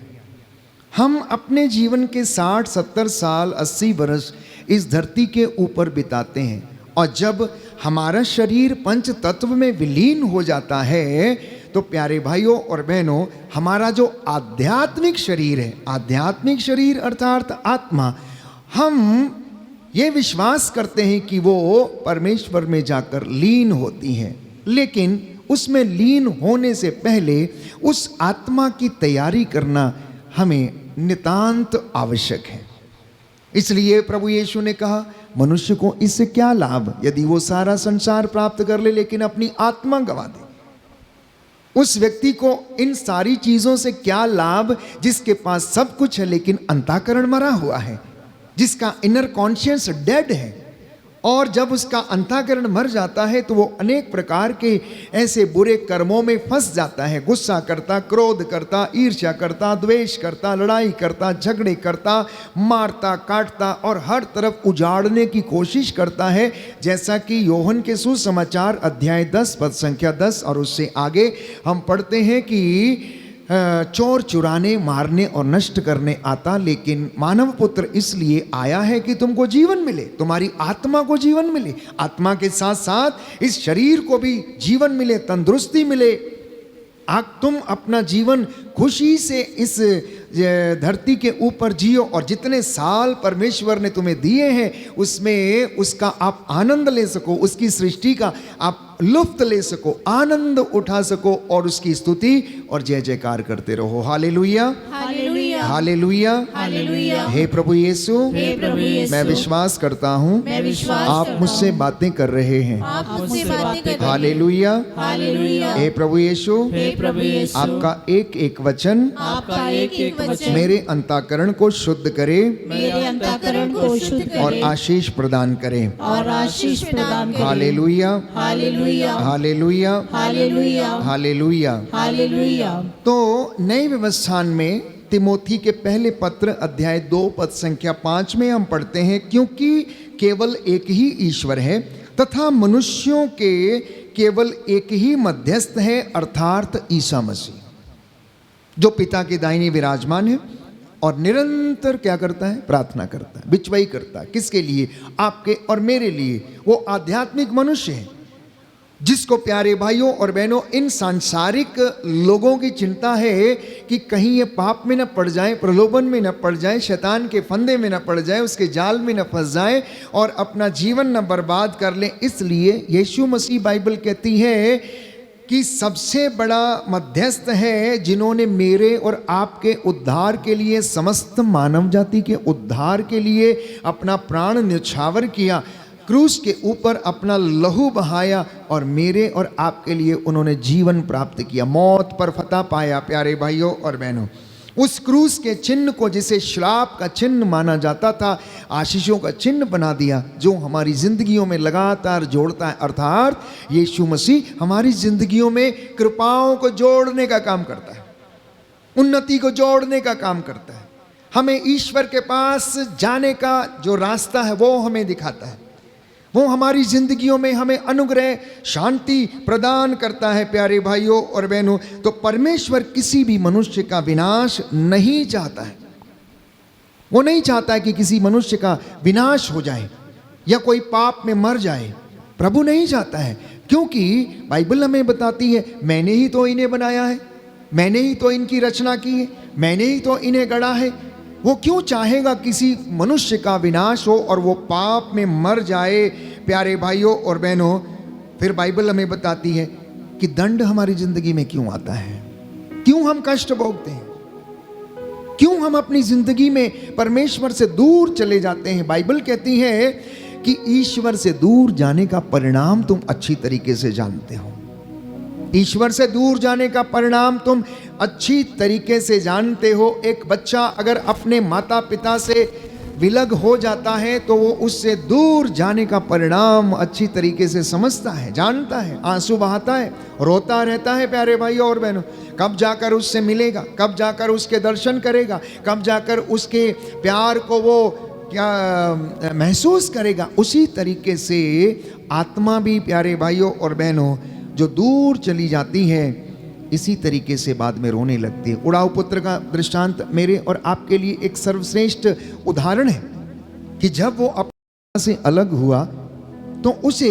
हम अपने जीवन के 60, 70 साल, 80 वर्ष इस धरती के ऊपर बिताते हैं और जब हमारा शरीर पंच तत्व में विलीन हो जाता है तो प्यारे भाइयों और बहनों, हमारा जो आध्यात्मिक शरीर है, आध्यात्मिक शरीर अर्थात आत्मा, हम ये विश्वास करते हैं कि वो परमेश्वर में जाकर लीन होती है, लेकिन उसमें लीन होने से पहले उस आत्मा की तैयारी करना हमें नितांत आवश्यक है। इसलिए प्रभु यीशु ने कहा, मनुष्य को इससे क्या लाभ यदि वो सारा संसार प्राप्त कर ले लेकिन अपनी आत्मा गंवा दे। उस व्यक्ति को इन सारी चीज़ों से क्या लाभ जिसके पास सब कुछ है लेकिन अंतःकरण मरा हुआ है, जिसका इनर कॉन्शियस डेड है। और जब उसका अंतःकरण मर जाता है तो वो अनेक प्रकार के ऐसे बुरे कर्मों में फंस जाता है। गुस्सा करता, क्रोध करता, ईर्ष्या करता, द्वेष करता, लड़ाई करता, झगड़े करता, मारता, काटता और हर तरफ उजाड़ने की कोशिश करता है। जैसा कि योहन के सुसमाचार अध्याय 10 पद संख्या 10 और उससे आगे हम पढ़ते हैं कि चोर चुराने, मारने और नष्ट करने आता, लेकिन मानव पुत्र इसलिए आया है कि तुमको जीवन मिले, तुम्हारी आत्मा को जीवन मिले, आत्मा के साथ साथ इस शरीर को भी जीवन मिले, तंदुरुस्ती मिले। तुम अपना जीवन खुशी से इस धरती के ऊपर जियो और जितने साल परमेश्वर ने तुम्हें दिए हैं उसमें उसका आप आनंद ले सको, उसकी सृष्टि का आप लुफ्त ले सको, आनंद उठा सको और उसकी स्तुति और जय जयकार करते रहो। हालेलुया, हालेलुया, हालेलुया, हालेलुया। हे प्रभु यीशु, हे प्रभु यीशु, मैं विश्वास करता हूँ मैं विश्वास आप करता मुझसे हूँ, बातें कर रहे हैं। आप मुझसे बातें कर रहे हैं। हालेलुया, हालेलुया, हे प्रभु यीशु, हे प्रभु यीशु, आपका एक एक वचन आपका एक एक वचन मेरे अंतःकरण को शुद्ध करे मेरे अंतःकरण को शुद्ध करे और आशीष प्रदान करे। और आशीष प्रदान करे। हालेलुया, हालेलुया, हालेलुया, हालेलुया, हालेलुया। हालेलुया। तो नए व्यवस्थान में तिमोथी के पहले पत्र अध्याय 2 पद संख्या 5 में हम पढ़ते हैं, क्योंकि केवल एक ही ईश्वर है तथा मनुष्यों के केवल एक ही मध्यस्थ है, अर्थात ईसा मसीह, जो पिता के दाहिने विराजमान है और निरंतर क्या करता है? प्रार्थना करता है, बिचवाई करता है। किसके लिए? आपके और मेरे लिए। वो आध्यात्मिक मनुष्य है जिसको प्यारे भाइयों और बहनों इन सांसारिक लोगों की चिंता है कि कहीं ये पाप में न पड़ जाए, प्रलोभन में न पड़ जाए, शैतान के फंदे में न पड़ जाए, उसके जाल में न फंस जाए और अपना जीवन न बर्बाद कर ले। इसलिए यीशु मसीह, बाइबल कहती है कि सबसे बड़ा मध्यस्थ है जिन्होंने मेरे और आपके उद्धार के लिए, समस्त मानव जाति के उद्धार के लिए अपना प्राण न्यौछावर किया, क्रूस के ऊपर अपना लहू बहाया और मेरे और आपके लिए उन्होंने जीवन प्राप्त किया, मौत पर फतह पाया। प्यारे भाइयों और बहनों, उस क्रूस के चिन्ह को जिसे श्राप का चिन्ह माना जाता था, आशीषों का चिन्ह बना दिया, जो हमारी जिंदगियों में लगातार जोड़ता है। अर्थात यीशु मसीह हमारी जिंदगियों में कृपाओं को जोड़ने का काम करता है, उन्नति को जोड़ने का काम करता है, हमें ईश्वर के पास जाने का जो रास्ता है वो हमें दिखाता है, वो हमारी जिंदगियों में हमें अनुग्रह, शांति प्रदान करता है। प्यारे भाइयों और बहनों, तो परमेश्वर किसी भी मनुष्य का विनाश नहीं चाहता है। वो नहीं चाहता है कि किसी मनुष्य का विनाश हो जाए या कोई पाप में मर जाए। प्रभु नहीं चाहता है, क्योंकि बाइबल हमें बताती है, मैंने ही तो इन्हें बनाया है, मैंने ही तो इनकी रचना की है, मैंने ही तो इन्हें गढ़ा है। वो क्यों चाहेगा किसी मनुष्य का विनाश हो और वो पाप में मर जाए? प्यारे भाइयों और बहनों, फिर बाइबल हमें बताती है कि दंड हमारी जिंदगी में क्यों आता है, क्यों हम कष्ट भोगते हैं, क्यों हम अपनी जिंदगी में परमेश्वर से दूर चले जाते हैं। बाइबल कहती है कि ईश्वर से दूर जाने का परिणाम तुम अच्छी तरीके से जानते हो। ईश्वर से दूर जाने का परिणाम तुम अच्छी तरीके से जानते हो। एक बच्चा अगर अपने माता पिता से विलग हो जाता है तो वो उससे दूर जाने का परिणाम अच्छी तरीके से समझता है, जानता है, आंसू बहाता है, रोता रहता है। प्यारे भाइयों और बहनों, कब जाकर उससे मिलेगा, कब जाकर उसके दर्शन करेगा, कब जाकर उसके प्यार को वो क्या महसूस करेगा। उसी तरीके से आत्मा भी, प्यारे भाइयों और बहनों, जो दूर चली जाती है, इसी तरीके से बाद में रोने लगती है। उड़ाऊ पुत्र का दृष्टांत मेरे और आपके लिए एक सर्वश्रेष्ठ उदाहरण है कि जब वो अपने से अलग हुआ तो उसे,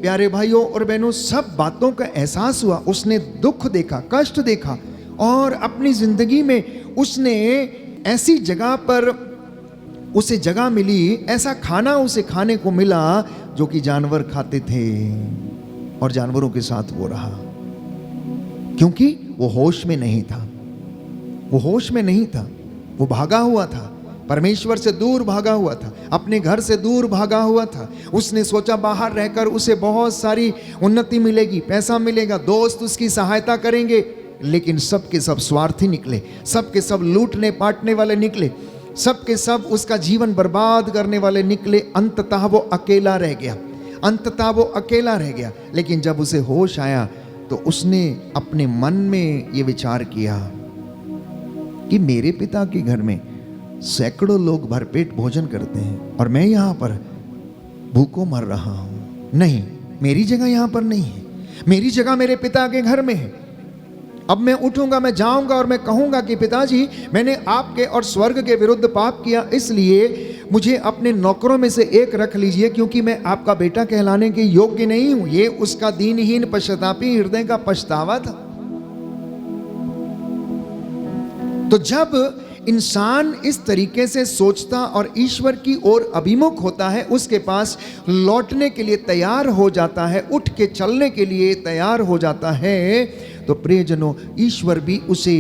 प्यारे भाइयों और बहनों, सब बातों का एहसास हुआ। उसने दुख देखा, कष्ट देखा और अपनी जिंदगी में उसने ऐसी जगह पर उसे जगह मिली, ऐसा खाना उसे खाने को मिला जो कि जानवर खाते थे और जानवरों के साथ वो रहा, क्योंकि वो होश में नहीं था। वो होश में नहीं था, वो भागा हुआ था, परमेश्वर से दूर भागा हुआ था, अपने घर से दूर भागा हुआ था। उसने सोचा बाहर रहकर उसे बहुत सारी उन्नति मिलेगी, पैसा मिलेगा, दोस्त उसकी सहायता करेंगे, लेकिन सब के सब स्वार्थी निकले, सब के सब लूटने पाटने वाले निकले, सब के सब उसका जीवन बर्बाद करने वाले निकले। अंततः वो अकेला रह गया, अंततः वो अकेला रह गया। लेकिन जब उसे होश आया तो उसने अपने मन में ये विचार किया कि मेरे पिता के घर में सैकड़ों लोग भरपेट भोजन करते हैं और मैं यहाँ पर भूखों मर रहा हूँ। नहीं, मेरी जगह यहाँ पर नहीं है, मेरी जगह मेरे पिता के घर में है। अब मैं उठूंगा, मैं जाऊंगा और मैं कहूंगा कि पिताजी मैंने आपके और स्वर्ग के विरुद्ध पाप किया, इसलिए मुझे अपने नौकरों में से एक रख लीजिए, क्योंकि मैं आपका बेटा कहलाने के योग्य नहीं हूं। ये उसका दीनहीन पश्चातापी हृदय का पछतावा था। तो जब इंसान इस तरीके से सोचता और ईश्वर की ओर अभिमुख होता है, उसके पास लौटने के लिए तैयार हो जाता है, उठ के चलने के लिए तैयार हो जाता है, तो प्रियजनों ईश्वर भी उसे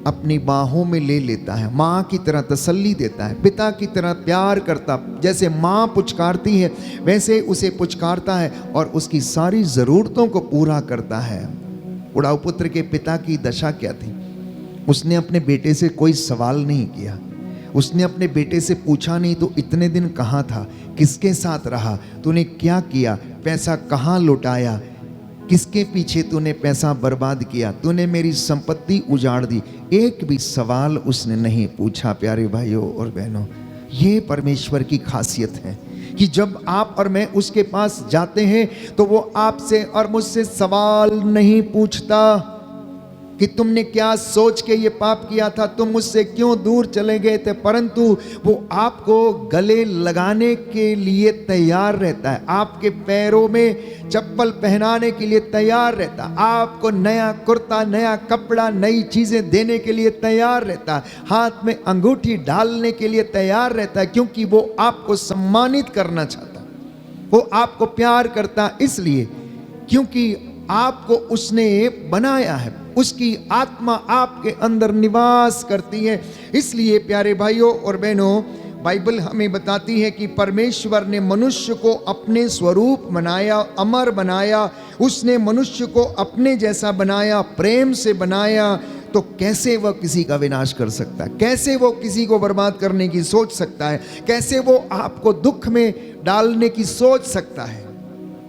अपनी बाहों में ले लेता है, माँ की तरह तसल्ली देता है, पिता की तरह प्यार करता, जैसे माँ पुचकारती है वैसे उसे पुचकारता है और उसकी सारी ज़रूरतों को पूरा करता है। उड़ाऊ पुत्र के पिता की दशा क्या थी? उसने अपने बेटे से कोई सवाल नहीं किया, उसने अपने बेटे से पूछा नहीं तो इतने दिन कहाँ था, किसके साथ रहा, तूने क्या किया, पैसा कहाँ लुटाया, किसके पीछे तूने पैसा बर्बाद किया, तूने मेरी संपत्ति उजाड़ दी। एक भी सवाल उसने नहीं पूछा। प्यारे भाइयों और बहनों, ये परमेश्वर की खासियत है कि जब आप और मैं उसके पास जाते हैं तो वो आपसे और मुझसे सवाल नहीं पूछता कि तुमने क्या सोच के ये पाप किया था, तुम मुझसे क्यों दूर चले गए थे, परंतु वो आपको गले लगाने के लिए तैयार रहता है, आपके पैरों में चप्पल पहनाने के लिए तैयार रहता है, आपको नया कुर्ता, नया कपड़ा, नई चीज़ें देने के लिए तैयार रहता है, हाथ में अंगूठी डालने के लिए तैयार रहता है, क्योंकि वो आपको सम्मानित करना चाहता, वो आपको प्यार करता, इसलिए क्योंकि आपको उसने बनाया है, उसकी आत्मा आपके अंदर निवास करती है। इसलिए प्यारे भाइयों और बहनों, बाइबल हमें बताती है कि परमेश्वर ने मनुष्य को अपने स्वरूप बनाया, अमर बनाया, उसने मनुष्य को अपने जैसा बनाया, प्रेम से बनाया, तो कैसे वह किसी का विनाश कर सकता है, कैसे वो किसी को बर्बाद करने की सोच सकता है, कैसे वो आपको दुख में डालने की सोच सकता है।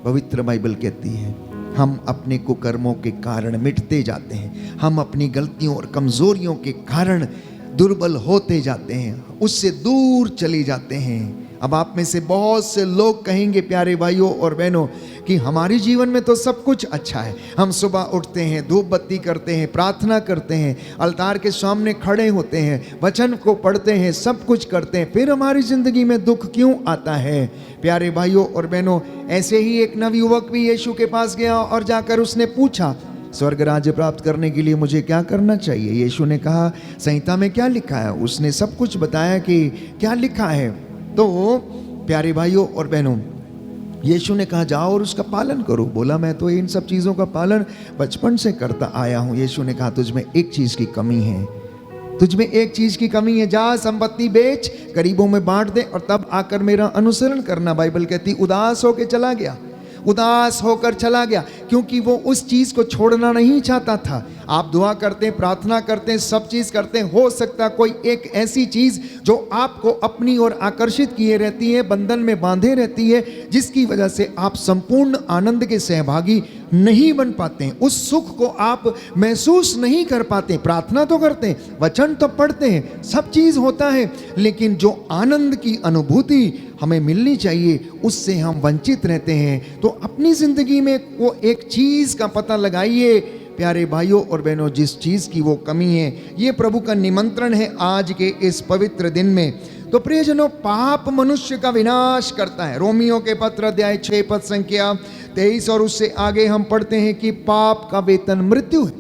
पवित्र बाइबल कहती है हम अपने कुकर्मों के कारण मिटते जाते हैं, हम अपनी गलतियों और कमजोरियों के कारण दुर्बल होते जाते हैं, उससे दूर चले जाते हैं। अब आप में से बहुत से लोग कहेंगे प्यारे भाइयों और बहनों कि हमारे जीवन में तो सब कुछ अच्छा है, हम सुबह उठते हैं, धूप बत्ती करते हैं, प्रार्थना करते हैं, अलतार के सामने खड़े होते हैं, वचन को पढ़ते हैं, सब कुछ करते हैं, फिर हमारी ज़िंदगी में दुख क्यों आता है? प्यारे भाइयों और बहनों, ऐसे ही एक नवयुवक भी यीशु के पास गया और जाकर उसने पूछा स्वर्ग राज्य प्राप्त करने के लिए मुझे क्या करना चाहिए? यीशु ने कहा संहिता में क्या लिखा है? उसने सब कुछ बताया कि क्या लिखा है। तो प्यारे भाइयों और बहनों, यीशु ने कहा जाओ और उसका पालन करो। बोला मैं तो इन सब चीज़ों का पालन बचपन से करता आया हूँ। यीशु ने कहा तुझ में एक चीज़ की कमी है, तुझ में एक चीज़ की कमी है, जा संपत्ति बेच, गरीबों में बांट दे और तब आकर मेरा अनुसरण करना। बाइबल कहती उदास होकर चला गया, उदास होकर चला गया, क्योंकि वो उस चीज़ को छोड़ना नहीं चाहता था। आप दुआ करते हैं, प्रार्थना करते हैं, सब चीज़ करते हैं, हो सकता कोई एक ऐसी चीज़ जो आपको अपनी ओर आकर्षित किए रहती है, बंधन में बांधे रहती है, जिसकी वजह से आप संपूर्ण आनंद के सहभागी नहीं बन पाते हैं, उस सुख को आप महसूस नहीं कर पाते। प्रार्थना तो करते हैं, वचन तो पढ़ते हैं, सब चीज़ होता है, लेकिन जो आनंद की अनुभूति हमें मिलनी चाहिए उससे हम वंचित रहते हैं। तो अपनी ज़िंदगी में वो एक चीज़ का पता लगाइए प्यारे भाइयों और बहनों, जिस चीज़ की वो कमी है। ये प्रभु का निमंत्रण है आज के इस पवित्र दिन में। तो प्रियजनों, पाप मनुष्य का विनाश करता है। रोमियो के पत्र अध्याय 6 पद संख्या 23 और उससे आगे हम पढ़ते हैं कि पाप का वेतन मृत्यु है,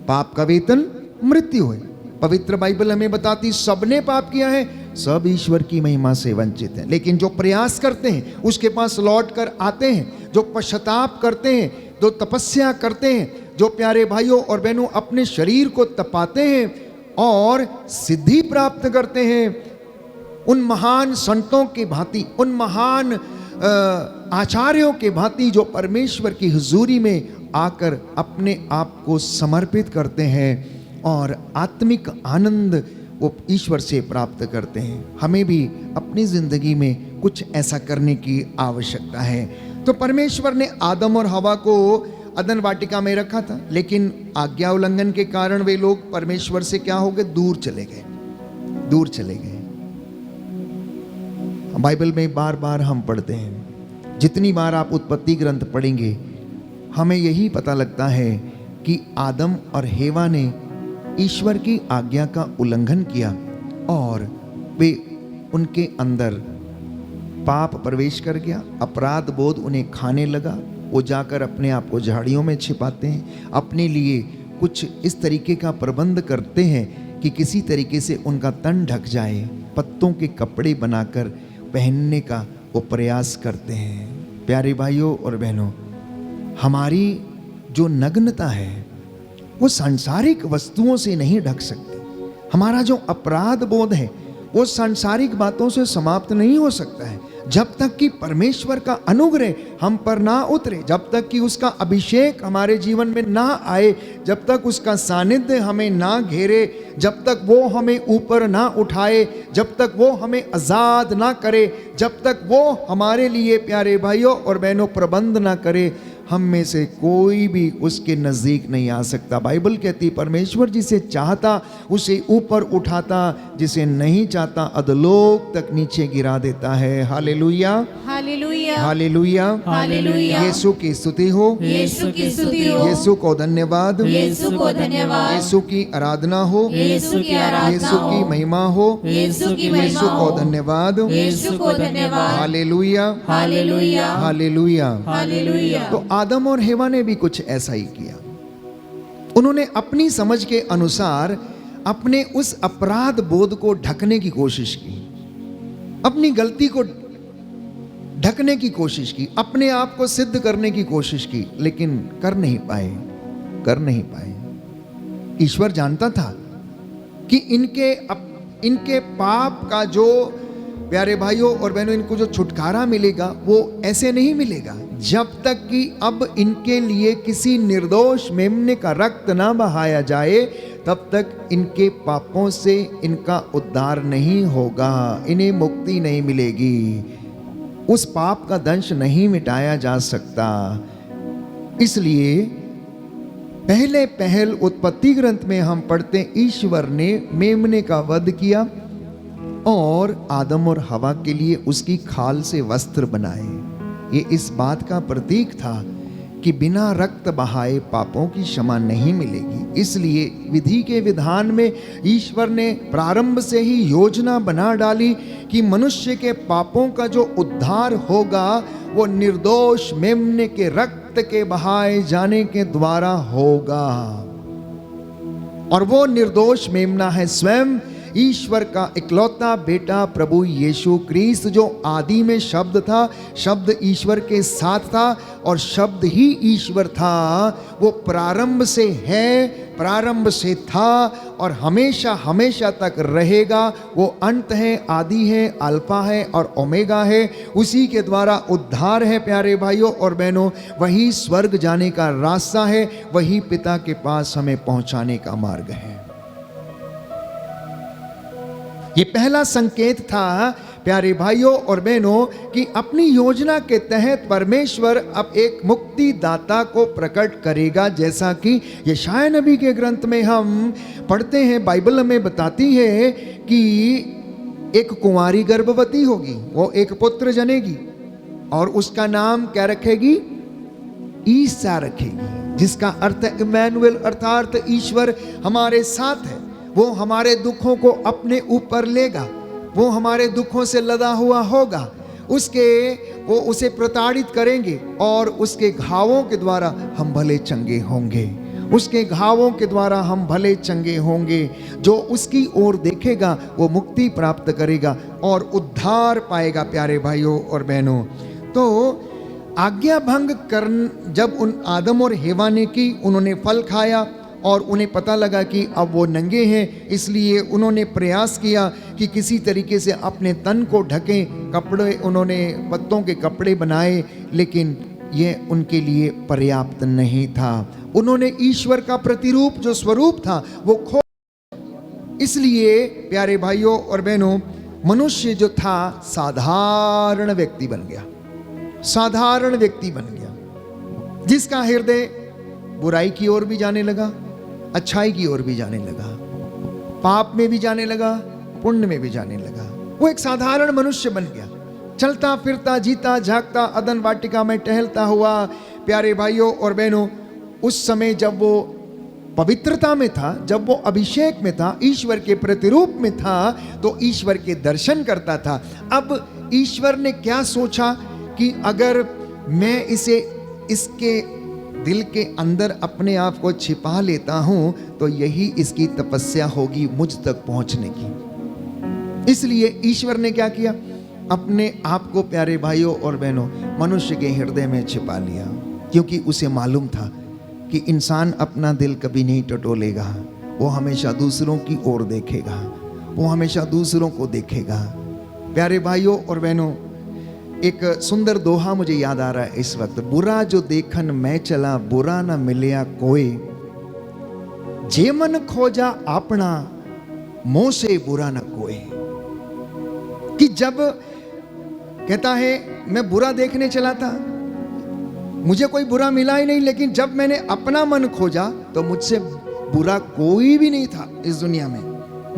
पाप का वेतन मृत्यु है। पवित्र बाइबल हमें बताती सबने पाप किया है, सब ईश्वर की महिमा से वंचित हैं। लेकिन जो प्रयास करते हैं उसके पास लौट कर आते हैं, जो पश्चाताप करते हैं, जो तपस्या करते हैं, जो प्यारे भाइयों और बहनों अपने शरीर को तपाते हैं और सिद्धि प्राप्त करते हैं, उन महान संतों की भांति, उन महान आचार्यों के भांति जो परमेश्वर की हुजूरी में आकर अपने आप को समर्पित करते हैं और आत्मिक आनंद वो ईश्वर से प्राप्त करते हैं। हमें भी अपनी ज़िंदगी में कुछ ऐसा करने की आवश्यकता है। तो परमेश्वर ने आदम और हवा को अदन वाटिका में रखा था, लेकिन आज्ञा उल्लंघन के कारण वे लोग परमेश्वर से क्या हो गए? दूर चले गए, दूर चले गए। बाइबल में बार बार हम पढ़ते हैं, जितनी बार आप उत्पत्ति ग्रंथ पढ़ेंगे हमें यही पता लगता है कि आदम और हेवा ने ईश्वर की आज्ञा का उल्लंघन किया और वे उनके अंदर पाप प्रवेश कर गया, अपराध बोध उन्हें खाने लगा। वो जाकर अपने आप को झाड़ियों में छिपाते हैं, अपने लिए कुछ इस तरीके का प्रबंध करते हैं कि किसी तरीके से उनका तन ढक जाए, पत्तों के कपड़े बनाकर पहनने का वो प्रयास करते हैं। प्यारे भाइयों और बहनों, हमारी जो नग्नता है वो सांसारिक वस्तुओं से नहीं ढक सकती। हमारा जो अपराध बोध है वो सांसारिक बातों से समाप्त नहीं हो सकता है जब तक कि परमेश्वर का अनुग्रह हम पर ना उतरे, जब तक कि उसका अभिषेक हमारे जीवन में ना आए, जब तक उसका सानिध्य हमें ना घेरे, जब तक वो हमें ऊपर ना उठाए, जब तक वो हमें आज़ाद ना करे, जब तक वो हमारे लिए प्यारे भाइयों और बहनों प्रबंध ना करे, हम में से कोई भी उसके नज़दीक नहीं आ सकता। बाइबल कहती परमेश्वर जिसे चाहता उसे ऊपर उठाता, जिसे नहीं चाहता अधोलोक तक नीचे गिरा देता है। हालेलुया, हालेलुया, हालेलुया, हालेलुया। यीशु की स्तुति हो, यीशु की स्तुति हो, यीशु को धन्यवाद, यीशु को धन्यवाद, यीशु की आराधना हो, यीशु की आराधना यीशु की हो, महिमा हो, यीशु की महिमा यीशु को हो, धन्यवाद, यीशु को धन्यवाद। हालेलुया, हालेलुया, हालेलुया। हालेलुया। तो आदम और हेवा ने भी कुछ ऐसा ही किया। उन्होंने अपनी समझ के अनुसार अपने उस अपराध बोध को ढकने की कोशिश की, अपनी गलती को ढकने की कोशिश की, अपने आप को सिद्ध करने की कोशिश की, लेकिन कर नहीं पाए, कर नहीं पाए। ईश्वर जानता था कि इनके पाप का जो प्यारे भाइयों और बहनों इनको जो छुटकारा मिलेगा वो ऐसे नहीं मिलेगा जब तक कि अब इनके लिए किसी निर्दोष मेमने का रक्त ना बहाया जाए, तब तक इनके पापों से इनका उद्धार नहीं होगा, इन्हें मुक्ति नहीं मिलेगी, उस पाप का दंश नहीं मिटाया जा सकता। इसलिए पहल उत्पत्ति ग्रंथ में हम पढ़ते हैं ईश्वर ने मेमने का वध किया और आदम और हवा के लिए उसकी खाल से वस्त्र बनाए। ये इस बात का प्रतीक था कि बिना रक्त बहाए पापों की क्षमा नहीं मिलेगी। इसलिए विधि के विधान में ईश्वर ने प्रारंभ से ही योजना बना डाली कि मनुष्य के पापों का जो उद्धार होगा वो निर्दोष मेमने के रक्त के बहाए जाने के द्वारा होगा। और वो निर्दोष मेमना है स्वयं ईश्वर का इकलौता बेटा प्रभु यीशु क्रिस्त, जो आदि में शब्द था, शब्द ईश्वर के साथ था और शब्द ही ईश्वर था। वो प्रारंभ से है, प्रारंभ से था और हमेशा हमेशा तक रहेगा। वो अंत है, आदि है, अल्फा है और ओमेगा है। उसी के द्वारा उद्धार है प्यारे भाइयों और बहनों। वही स्वर्ग जाने का रास्ता है, वही पिता के पास हमें पहुंचाने का मार्ग है। ये पहला संकेत था प्यारे भाइयों और बहनों कि अपनी योजना के तहत परमेश्वर अब एक मुक्तिदाता को प्रकट करेगा। जैसा कि यशायाह नबी के ग्रंथ में हम पढ़ते हैं, बाइबल हमें बताती है कि एक कुंवारी गर्भवती होगी, वो एक पुत्र जनेगी और उसका नाम क्या रखेगी? ईसा रखेगी, जिसका अर्थ इमैनुएल अर्थात ईश्वर हमारे साथ है। वो हमारे दुखों को अपने ऊपर लेगा, वो हमारे दुखों से लदा हुआ होगा, वो उसे प्रताड़ित करेंगे और उसके घावों के द्वारा हम भले चंगे होंगे, उसके घावों के द्वारा हम भले चंगे होंगे। जो उसकी ओर देखेगा वो मुक्ति प्राप्त करेगा और उद्धार पाएगा प्यारे भाइयों और बहनों। तो आज्ञा भंग कर जब उन आदम और हेवा ने की, उन्होंने फल खाया और उन्हें पता लगा कि अब वो नंगे हैं, इसलिए उन्होंने प्रयास किया कि किसी तरीके से अपने तन को ढकें। कपड़े उन्होंने पत्तों के कपड़े बनाए, लेकिन ये उनके लिए पर्याप्त नहीं था। उन्होंने ईश्वर का प्रतिरूप जो स्वरूप था वो खो। इसलिए प्यारे भाइयों और बहनों, मनुष्य जो था साधारण व्यक्ति बन गया, साधारण व्यक्ति बन गया, जिसका हृदय बुराई की ओर भी जाने लगा, अच्छाई की ओर भी जाने लगा, पाप में भी जाने लगा, पुण्य में भी जाने लगा। वो एक साधारण मनुष्य बन गया, चलता फिरता जीता जागता अदन वाटिका में टहलता हुआ प्यारे भाइयों और बहनों उस समय जब वो पवित्रता में था, जब वो अभिषेक में था, ईश्वर के प्रतिरूप में था, तो ईश्वर के दर्शन करता था। अब ईश्वर ने क्या सोचा कि अगर मैं इसे इसके दिल के अंदर अपने आप को छिपा लेता हूं तो यही इसकी तपस्या होगी मुझ तक पहुंचने की। इसलिए ईश्वर ने क्या किया, अपने आप को प्यारे भाइयों और बहनों मनुष्य के हृदय में छिपा लिया, क्योंकि उसे मालूम था कि इंसान अपना दिल कभी नहीं टटोलेगा, वो हमेशा दूसरों की ओर देखेगा, वो हमेशा दूसरों को देखेगा। प्यारे भाइयों और बहनों, एक सुंदर दोहा मुझे याद आ रहा है इस वक्त, बुरा जो देखन मैं चला बुरा ना मिलिया कोई, जे मन खोजा अपना मोह से बुरा ना कोई। कि जब कहता है मैं बुरा देखने चला था, मुझे कोई बुरा मिला ही नहीं, लेकिन जब मैंने अपना मन खोजा तो मुझसे बुरा कोई भी नहीं था इस दुनिया में,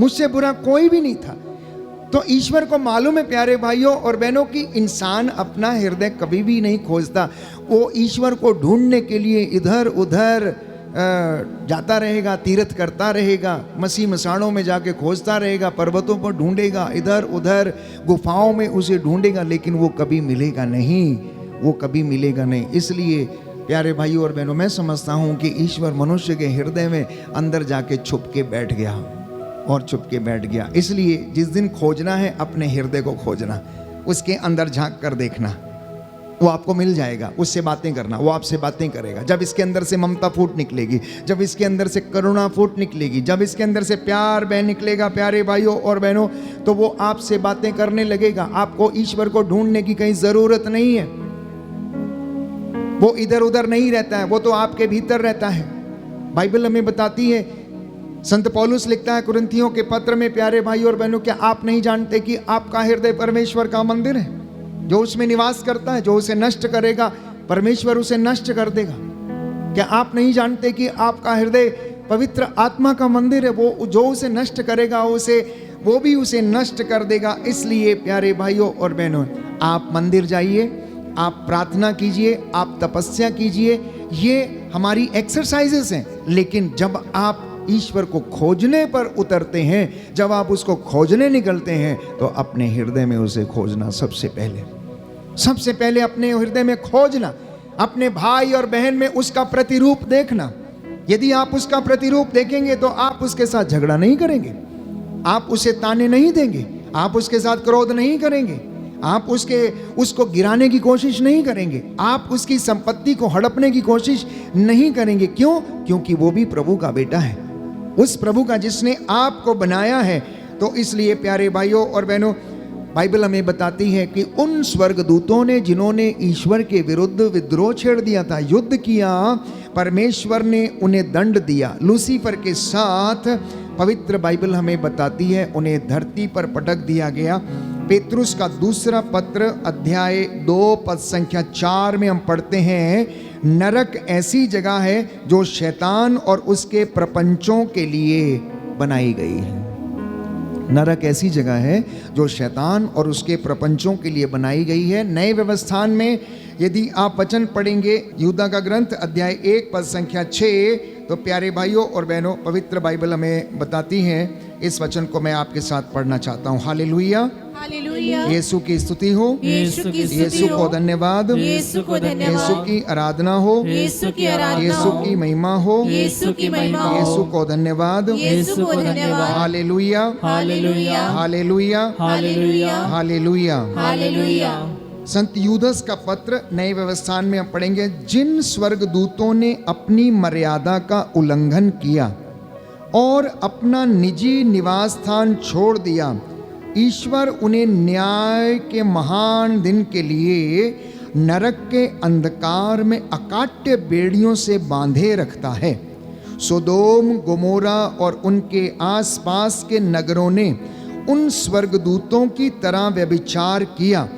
मुझसे बुरा कोई भी नहीं था। तो ईश्वर को मालूम है प्यारे भाइयों और बहनों कि इंसान अपना हृदय कभी भी नहीं खोजता, वो ईश्वर को ढूंढने के लिए इधर उधर जाता रहेगा, तीर्थ करता रहेगा, मसीह मसाणों में जाके खोजता रहेगा, पर्वतों पर ढूंढेगा, इधर उधर गुफाओं में उसे ढूंढेगा, लेकिन वो कभी मिलेगा नहीं, वो कभी मिलेगा नहीं। इसलिए प्यारे भाइयों और बहनों, मैं समझता हूँ कि ईश्वर मनुष्य के हृदय में अंदर जाके छुप के बैठ गया और छुप के बैठ गया। इसलिए जिस दिन खोजना है अपने हृदय को खोजना, उसके अंदर झांक कर देखना, वो आपको मिल जाएगा। उससे बातें करना, वो आपसे बातें करेगा। जब इसके अंदर से ममता फूट निकलेगी, जब इसके अंदर से करुणा फूट निकलेगी, जब इसके अंदर से प्यार बह निकलेगा प्यारे भाइयों और बहनों, तो वो आपसे बातें करने लगेगा। आपको ईश्वर को ढूंढने की कहीं जरूरत नहीं है, वो इधर उधर नहीं रहता है, वो तो आपके भीतर रहता है। बाइबल हमें बताती है, संत पौलुस लिखता है कुरिन्थियों के पत्र में, प्यारे भाई और बहनों, क्या आप नहीं जानते कि आपका हृदय परमेश्वर का मंदिर है? जो उसमें निवास करता है, जो उसे नष्ट करेगा परमेश्वर उसे नष्ट कर देगा। क्या आप नहीं जानते कि आपका हृदय पवित्र आत्मा का मंदिर है? वो जो उसे नष्ट करेगा वो भी उसे नष्ट कर देगा। इसलिए प्यारे भाइयों और बहनों, आप मंदिर जाइए, आप प्रार्थना कीजिए, आप तपस्या कीजिए, ये हमारी एक्सरसाइजेस हैं। लेकिन जब आप ईश्वर को खोजने पर उतरते हैं, जब आप उसको खोजने निकलते हैं, तो अपने हृदय में उसे खोजना सबसे पहले अपने हृदय में खोजना, अपने भाई और बहन में उसका प्रतिरूप देखना। यदि आप उसका प्रतिरूप देखेंगे तो आप उसके साथ झगड़ा नहीं करेंगे, आप उसे ताने नहीं देंगे, आप उसके साथ क्रोध नहीं करेंगे, आप उसको गिराने की कोशिश नहीं करेंगे, आप उसकी संपत्ति को हड़पने की कोशिश नहीं करेंगे। क्यों? क्योंकि वो भी प्रभु का बेटा है, उस प्रभु का जिसने आपको बनाया है। तो इसलिए प्यारे भाइयों और बहनों, बाइबल हमें बताती है कि उन स्वर्गदूतों ने जिन्होंने ईश्वर के विरुद्ध विद्रोह छेड़ दिया था, युद्ध किया, परमेश्वर ने उन्हें दंड दिया। लूसीफर के साथ पवित्र बाइबल हमें बताती है उन्हें धरती पर पटक दिया गया। पेतरुस का दूसरा पत्र अध्याय 2 पद संख्या 4 में हम पढ़ते हैं, नरक ऐसी जगह है जो शैतान और उसके प्रपंचों के लिए बनाई गई है। नरक ऐसी जगह है जो शैतान और उसके प्रपंचों के लिए बनाई गई है। नए व्यवस्थान में यदि आप वचन पढ़ेंगे, यहूदा का ग्रंथ अध्याय 1 पद संख्या 6, तो प्यारे भाइयों और बहनों, पवित्र बाइबल हमें बताती है। इस वचन को मैं आपके साथ पढ़ना चाहता हूँ। हालेलुया, हालेलुया, यीशु की स्तुति हो, यीशु की स्तुति यीशु को हो, धन्यवाद, यीशु को धन्यवाद, यीशु की आराधना हो, यीशु की आराधना यीशु हो, की महिमा हो, यीशु की महिमा हो, यीशु को धन्यवाद, यीशु को धन्यवाद, हालेलुया, हालेलुया, हालेलुया, हालेलुया, हालेलुया। हालेलुया। संत यूदस का पत्र नए व्यवस्थान में हम पढ़ेंगे, जिन स्वर्गदूतों ने अपनी मर्यादा का उल्लंघन किया और अपना निजी निवास स्थान छोड़ दिया, ईश्वर उन्हें न्याय के महान दिन के लिए नरक के अंधकार में अकाट्य बेड़ियों से बांधे रखता है। सोदोम गोमोरा और उनके आसपास के नगरों ने उन स्वर्गदूतों की तरह व्यभिचार किया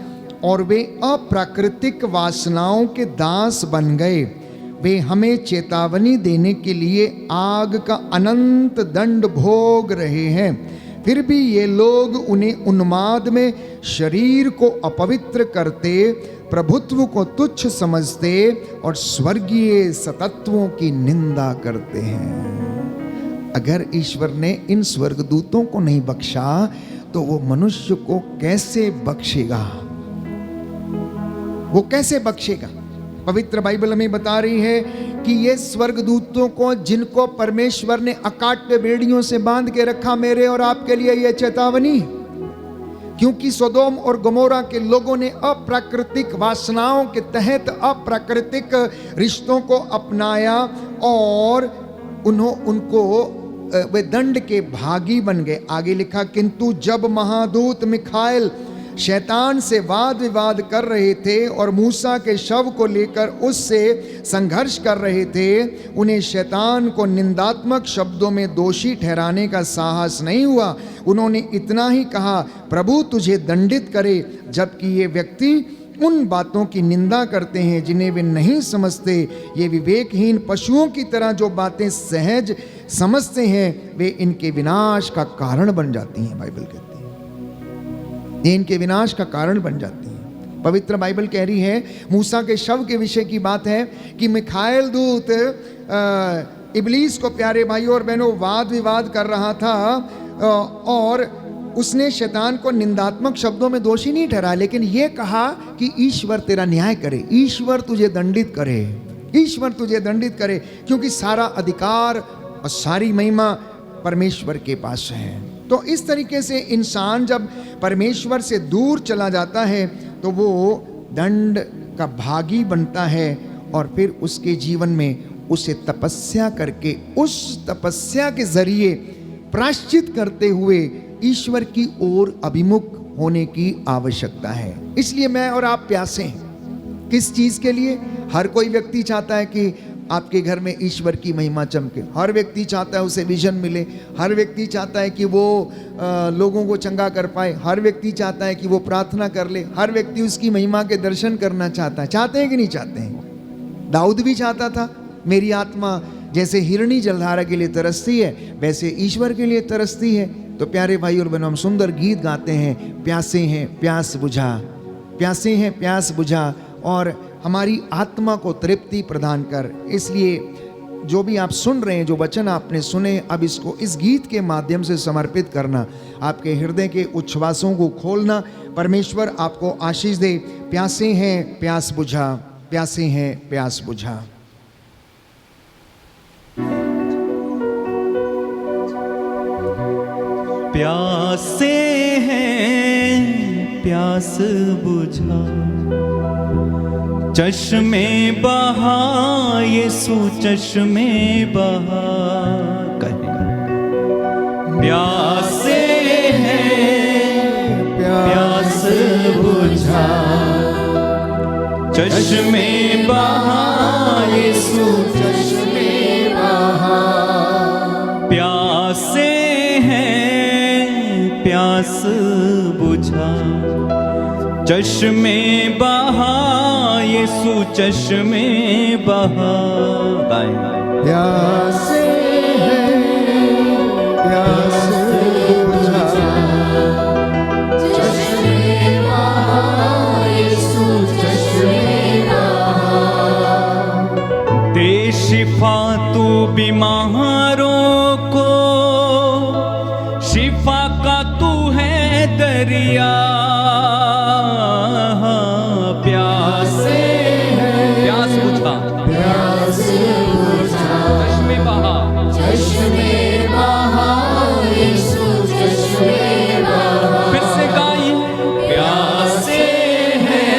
और वे अप्राकृतिक वासनाओं के दास बन गए। वे हमें चेतावनी देने के लिए आग का अनंत दंड भोग रहे हैं, फिर भी ये लोग उन्हें उन्माद में शरीर को अपवित्र करते प्रभुत्व को तुच्छ समझते और स्वर्गीय सतत्वों की निंदा करते हैं। अगर ईश्वर ने इन स्वर्गदूतों को नहीं बख्शा तो वो मनुष्य को कैसे बख्शेगा? वो कैसे बख्शेगा? पवित्र बाइबल हमें बता रही है कि ये स्वर्गदूतों को, जिनको परमेश्वर ने अकाट्य बेड़ियों से बांध के रखा, मेरे और आपके लिए ये चेतावनी, क्योंकि सोदोम और गमोरा के लोगों ने अप्राकृतिक वासनाओं के तहत अप्राकृतिक रिश्तों को अपनाया और उनको वे दंड के भागी बन गए। आगे लिखा, किंतु जब महादूत मिखाएल शैतान से वाद विवाद कर रहे थे और मूसा के शव को लेकर उससे संघर्ष कर रहे थे, उन्हें शैतान को निंदात्मक शब्दों में दोषी ठहराने का साहस नहीं हुआ। उन्होंने इतना ही कहा, प्रभु तुझे दंडित करे, जबकि ये व्यक्ति उन बातों की निंदा करते हैं जिन्हें वे नहीं समझते। ये विवेकहीन पशुओं की तरह जो बातें सहज समझते हैं, वे इनके विनाश का कारण बन जाती हैं। बाइबल कहती है ये इनके विनाश का कारण बन जाती है। पवित्र बाइबल कह रही है, मूसा के शव के विषय की बात है कि मिखाएल दूत इबलीस को, प्यारे भाइयों और बहनों, वाद विवाद कर रहा था और उसने शैतान को निंदात्मक शब्दों में दोषी नहीं ठहराया, लेकिन यह कहा कि ईश्वर तेरा न्याय करे, ईश्वर तुझे दंडित करे, ईश्वर तुझे दंडित करे, क्योंकि सारा अधिकार और सारी महिमा परमेश्वर के पास है। तो इस तरीके से इंसान जब परमेश्वर से दूर चला जाता है तो वो दंड का भागी बनता है और फिर उसके जीवन में उसे तपस्या करके, उस तपस्या के जरिए प्रायश्चित करते हुए ईश्वर की ओर अभिमुख होने की आवश्यकता है। इसलिए मैं और आप प्यासे हैं। किस चीज के लिए? हर कोई व्यक्ति चाहता है कि आपके घर में ईश्वर की महिमा चमके, हर व्यक्ति चाहता है उसे विजन मिले, हर व्यक्ति चाहता है कि वो लोगों को चंगा कर पाए, हर व्यक्ति चाहता है कि वो प्रार्थना कर ले, हर व्यक्ति उसकी महिमा के दर्शन करना चाहता है। चाहते हैं कि नहीं चाहते हैं? दाऊद भी चाहता था, मेरी आत्मा जैसे हिरणी जलधारा के लिए तरसती है वैसे ईश्वर के लिए तरसती है। तो प्यारे भाई और बहनों, हम सुंदर गीत गाते हैं, प्यासे हैं प्यास बुझा, प्यासे हैं प्यास बुझा, और हमारी आत्मा को तृप्ति प्रदान कर। इसलिए जो भी आप सुन रहे हैं, जो वचन आपने सुने, अब इसको इस गीत के माध्यम से समर्पित करना, आपके हृदय के उच्छ्वासों को खोलना। परमेश्वर आपको आशीष दे। प्यासे हैं प्यास बुझा, प्यासे हैं प्यास बुझा। प्यासे हैं प्यास बुझा, चश्मे बहा यीशु चश्मे बहा, प्यासे हैं प्यास बुझा, चश्मे बहा यीशु चश्मे बहा, प्यासे हैं प्यास बुझा, चश्मे बहा यीशु चश्मे बहा। प्यासे हैं प्यास बुझा, चश्मे बहा यीशु चश्मे बहा। दे शिफा तू बीमारों को, शिफा का तू है दरिया, प्यासे हैं प्यास बुझा, प्यास बुझा, चश्मे बहा, चश्मे बहा यीशु चश्मे बहा। फिर से गाइए, प्यासे हैं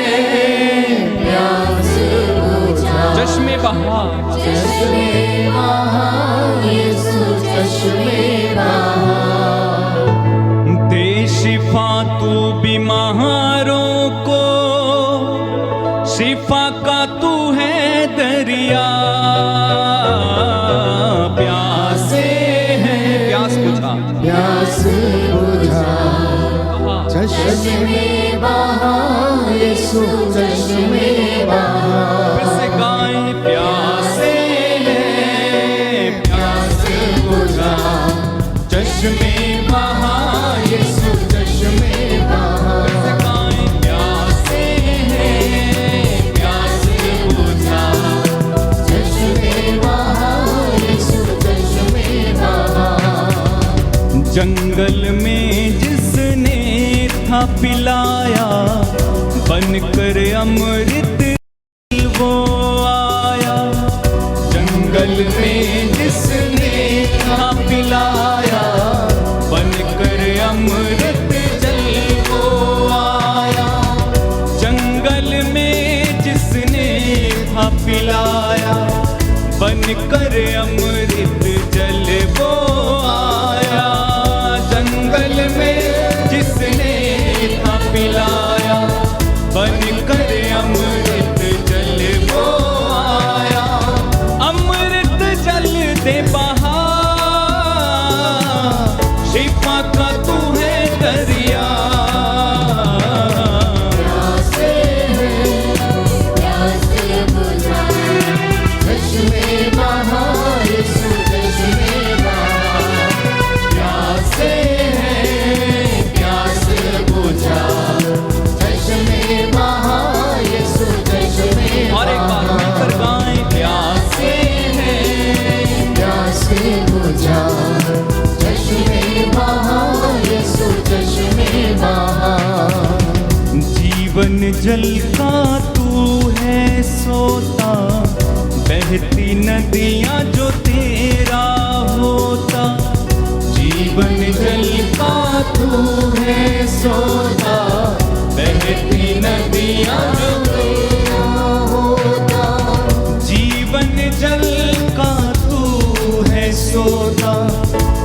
प्यास बुझा, चश्मे बहा, चश्मे बहा यीशु चश्मे बहा। दे शिफा तू बीमारों को, शिफा का तू है दरिया, प्यासे हैं प्यास बुझा, प्यास बुझा, चश्मे बहा यीशु चश्मे बहा। फिर से गाएं, प्यासे हैं प्यास बुझा, चश्मे बहा यीशु चश्मे बहा। फिर से गाएं, प्यासे हैं था पिलाया, बनकर अमृत वो आया। जंगल में जिसने था पिलाया, बनकर अमृत जल वो आया। जंगल में जिसने था पिलाया, बनकर अमृत जल वो आया। जंगल में जिसने था पिलाया, बनकर अमृत जल वो आया। अमृत जल दे बहा, शिफा का तू है दरिया। प्यासे हैं, प्यासे बुझा, चश्मे बहा यीशु चश्मे बहा। प्यासे हैं, प्यासे बुझा, चश्मे बहा यीशु चश्मे बहा। और एक बार मिलकर गाएं, प्यासे हैं, प्यासे बुझा, चश्मे बहा यीशु चश्मे बहा। जीवन जल का तू है सोता, बहती नदियाँ जो तेरा होता। जीवन जल का तू है सोता, बहती नदियाँ जो तेरा होता। जीवन जल का तू है सोता,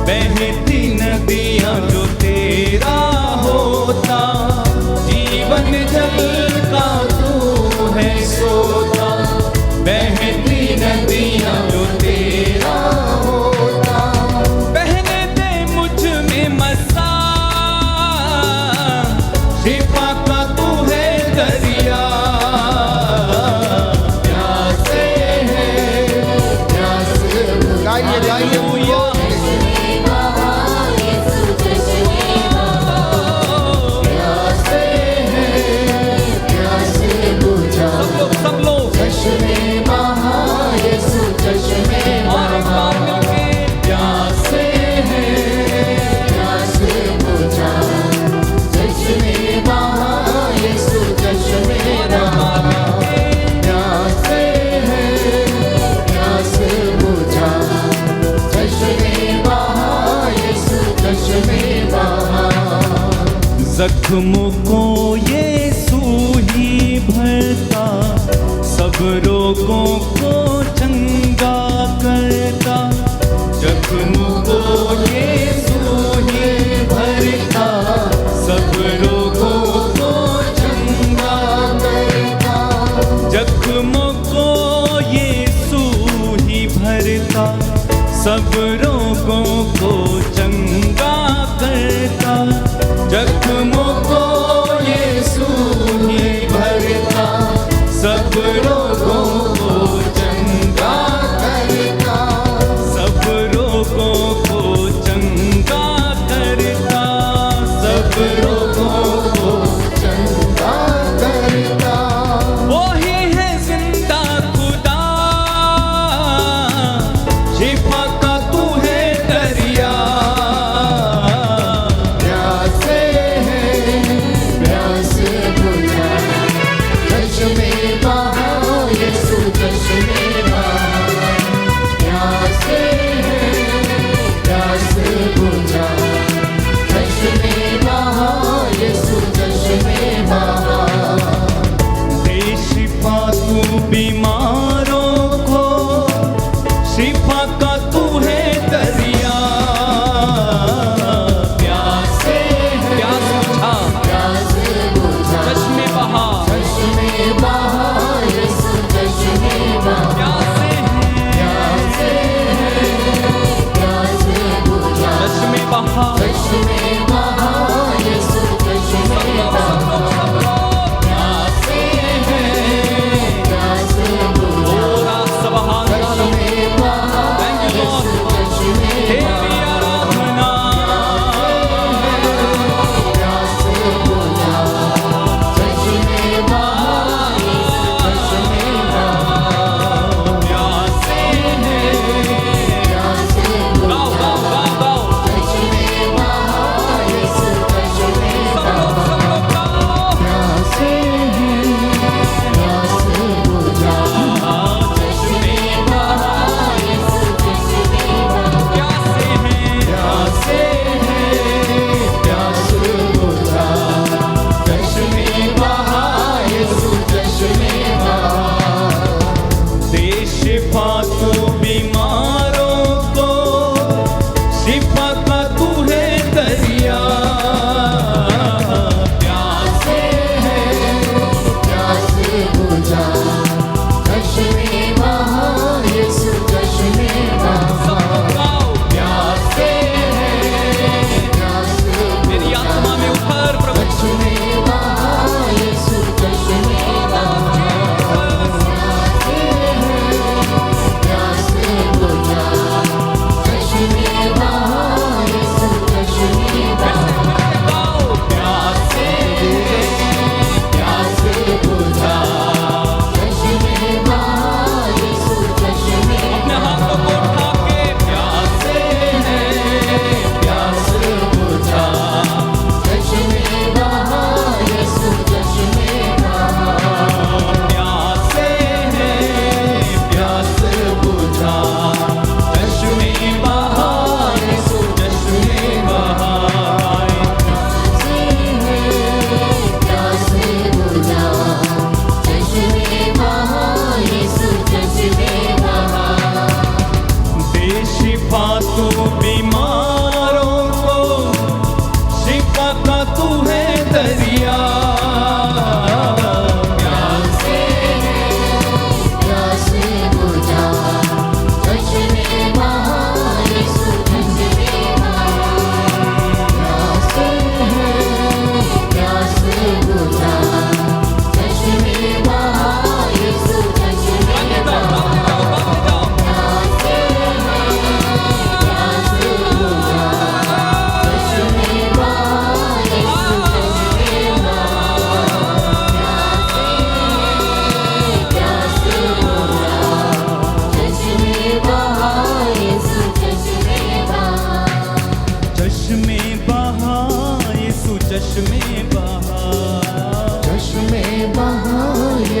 बहती नदियाँ जो तेरा होता। जीवन जल का तू है सोता, बहती नदियाँ जो तेरा होता। बहने दे मुझ में मसा, शिफा का तू है दरिया। प्यासे हैं, प्यासे बुझा, गाइए गाइए चश्मे बहा यीशु चश्मे बहा। प्यासे हैं, प्यासे बुझा, सब लोग चश्मे बहा यीशु चश्मे और एक बहा। बार मिलके प्यासे हैं, प्यासे बुझा, चश्मे बहा यीशु चश्मे बहा। प्यासे हैं, प्यासे बुझा, चश्मे बहा यीशु चश्मे बहा। जख्मों को यीशु ही भरता, सब रोगों को चंगा करता। जख्मों को यीशु ही भरता, सब रोगों को चंगा करता। जख्मों को यीशु ही भरता, सब रोगों को चंगा करता। जख्मों को यीशु ही भरता, सब रोगों को चंगा करता। सब रोगों को चंगा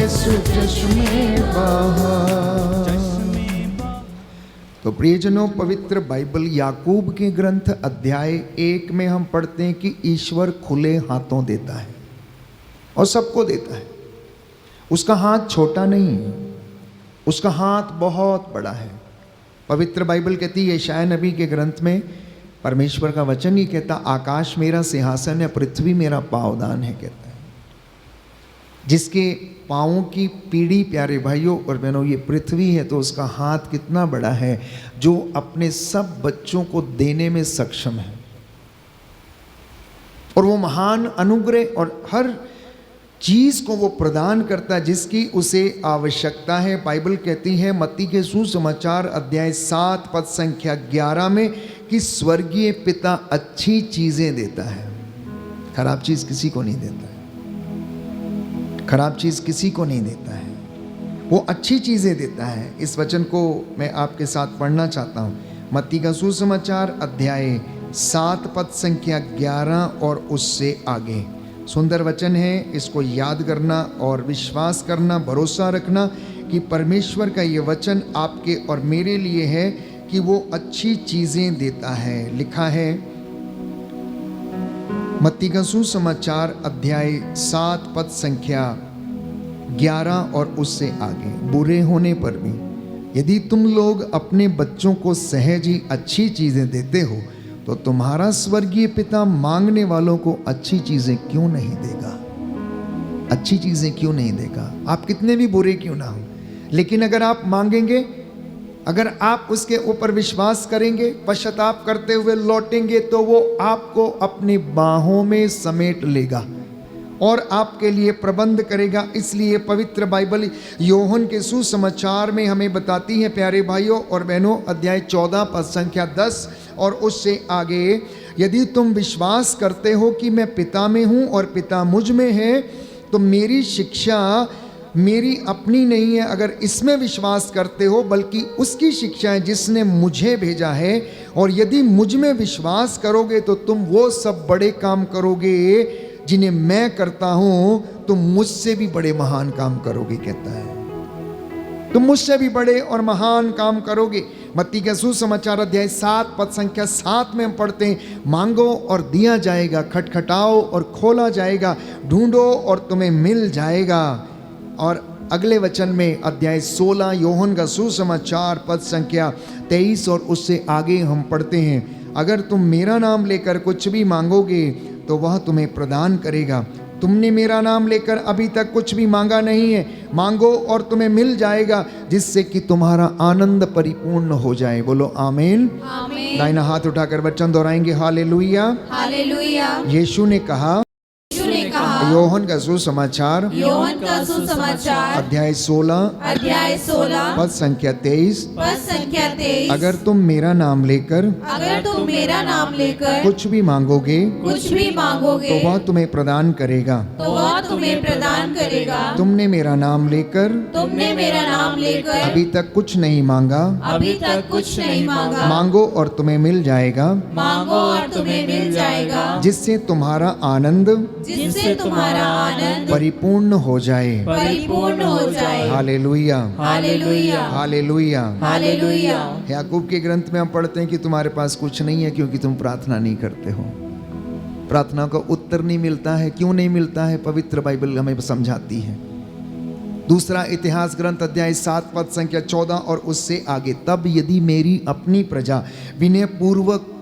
यीशु चश्मे बहा। तो प्रियजनों, पवित्र बाइबल याकूब के ग्रंथ अध्याय 1 में हम पढ़ते हैं कि ईश्वर खुले हाथों देता है और सबको देता है। उसका हाथ छोटा नहीं है, उसका हाथ बहुत बड़ा है। पवित्र बाइबल कहती है यशायाह नबी के ग्रंथ में परमेश्वर का वचन ही कहता, आकाश मेरा सिंहासन है, पृथ्वी मेरा पावदान है, कहता है। जिसके पाँवों की पीढ़ी, प्यारे भाइयों और बहनों, ये पृथ्वी है, तो उसका हाथ कितना बड़ा है, जो अपने सब बच्चों को देने में सक्षम है। और वो महान अनुग्रह और हर चीज को वो प्रदान करता है जिसकी उसे आवश्यकता है। बाइबल कहती है मत्ती के सुसमाचार अध्याय 7 पद संख्या 11 में कि स्वर्गीय पिता अच्छी चीजें देता है, खराब चीज किसी को नहीं देता है। खराब चीज किसी को नहीं देता है, वो अच्छी चीजें देता है। इस वचन को मैं आपके साथ पढ़ना चाहता हूँ। मत्ती का सुसमाचार अध्याय 7 पद संख्या 11 और उससे आगे। सुंदर वचन है, इसको याद करना और विश्वास करना, भरोसा रखना कि परमेश्वर का ये वचन आपके और मेरे लिए है कि वो अच्छी चीज़ें देता है। लिखा है मत्ती का सुसमाचार अध्याय 7 पद संख्या 11 और उससे आगे। बुरे होने पर भी यदि तुम लोग अपने बच्चों को सहज ही अच्छी चीज़ें देते हो तो तुम्हारा स्वर्गीय पिता मांगने वालों को अच्छी चीजें क्यों नहीं देगा। अच्छी चीजें क्यों नहीं देगा। आप कितने भी बुरे क्यों ना हो, लेकिन अगर आप मांगेंगे, अगर आप उसके ऊपर विश्वास करेंगे, पश्चाताप करते हुए लौटेंगे, तो वो आपको अपनी बाहों में समेट लेगा और आपके लिए प्रबंध करेगा। इसलिए पवित्र बाइबल योहन के सुसमाचार में हमें बताती है, प्यारे भाइयों और बहनों, अध्याय 14 पद संख्या 10 और उससे आगे, यदि तुम विश्वास करते हो कि मैं पिता में हूँ और पिता मुझ में है, तो मेरी शिक्षा मेरी अपनी नहीं है अगर इसमें विश्वास करते हो, बल्कि उसकी शिक्षा है जिसने मुझे भेजा है। और यदि मुझ में विश्वास करोगे तो तुम वो सब बड़े काम करोगे जिन्हें मैं करता हूं, तुम मुझसे भी बड़े महान काम करोगे, कहता है। तुम मुझसे भी बड़े और महान काम करोगे। मत्ती का सुसमाचार अध्याय 7 पद संख्या 7 में हम पढ़ते हैं, मांगो और दिया जाएगा, खटखटाओ और खोला जाएगा, ढूंढो और तुम्हें मिल जाएगा। और अगले वचन में अध्याय 16 योहन का सुसमाचार पद संख्या 23 और उससे आगे हम पढ़ते हैं, अगर तुम मेरा नाम लेकर कुछ भी मांगोगे तो वह तुम्हें प्रदान करेगा। तुमने मेरा नाम लेकर अभी तक कुछ भी मांगा नहीं है, मांगो और तुम्हें मिल जाएगा, जिससे कि तुम्हारा आनंद परिपूर्ण हो जाए। बोलो आमीन। आमीन। दाहिना हाथ उठाकर वचन दोहराएंगे, हालेलुया। हालेलुया। यीशु ने कहा, योहन का सुसमाचार योहन का सुसमाचार अध्याय 16 पद संख्या 23, अगर तुम मेरा नाम लेकर कुछ भी मांगोगे तो वह तुम्हें प्रदान करेगा। तुमने मेरा नाम लेकर अभी तक कुछ नहीं मांगा, मांगो और तुम्हें मिल जाएगा, जिससे तुम्हारा आनंद परिपूर्ण हो जाए। हालेलुया। हालेलुया। याकूब के ग्रंथ में हम पढ़ते हैं कि तुम्हारे पास कुछ नहीं है क्योंकि तुम प्रार्थना नहीं करते हो। प्रार्थना का उत्तर नहीं मिलता है। क्यों नहीं मिलता है? पवित्र बाइबल हमें समझाती है। दूसरा इतिहास ग्रंथ अध्याय 7 पद संख्या 14 और उससे आगे, तब यदि मेरी अपनी प्रजा विनय पूर्वक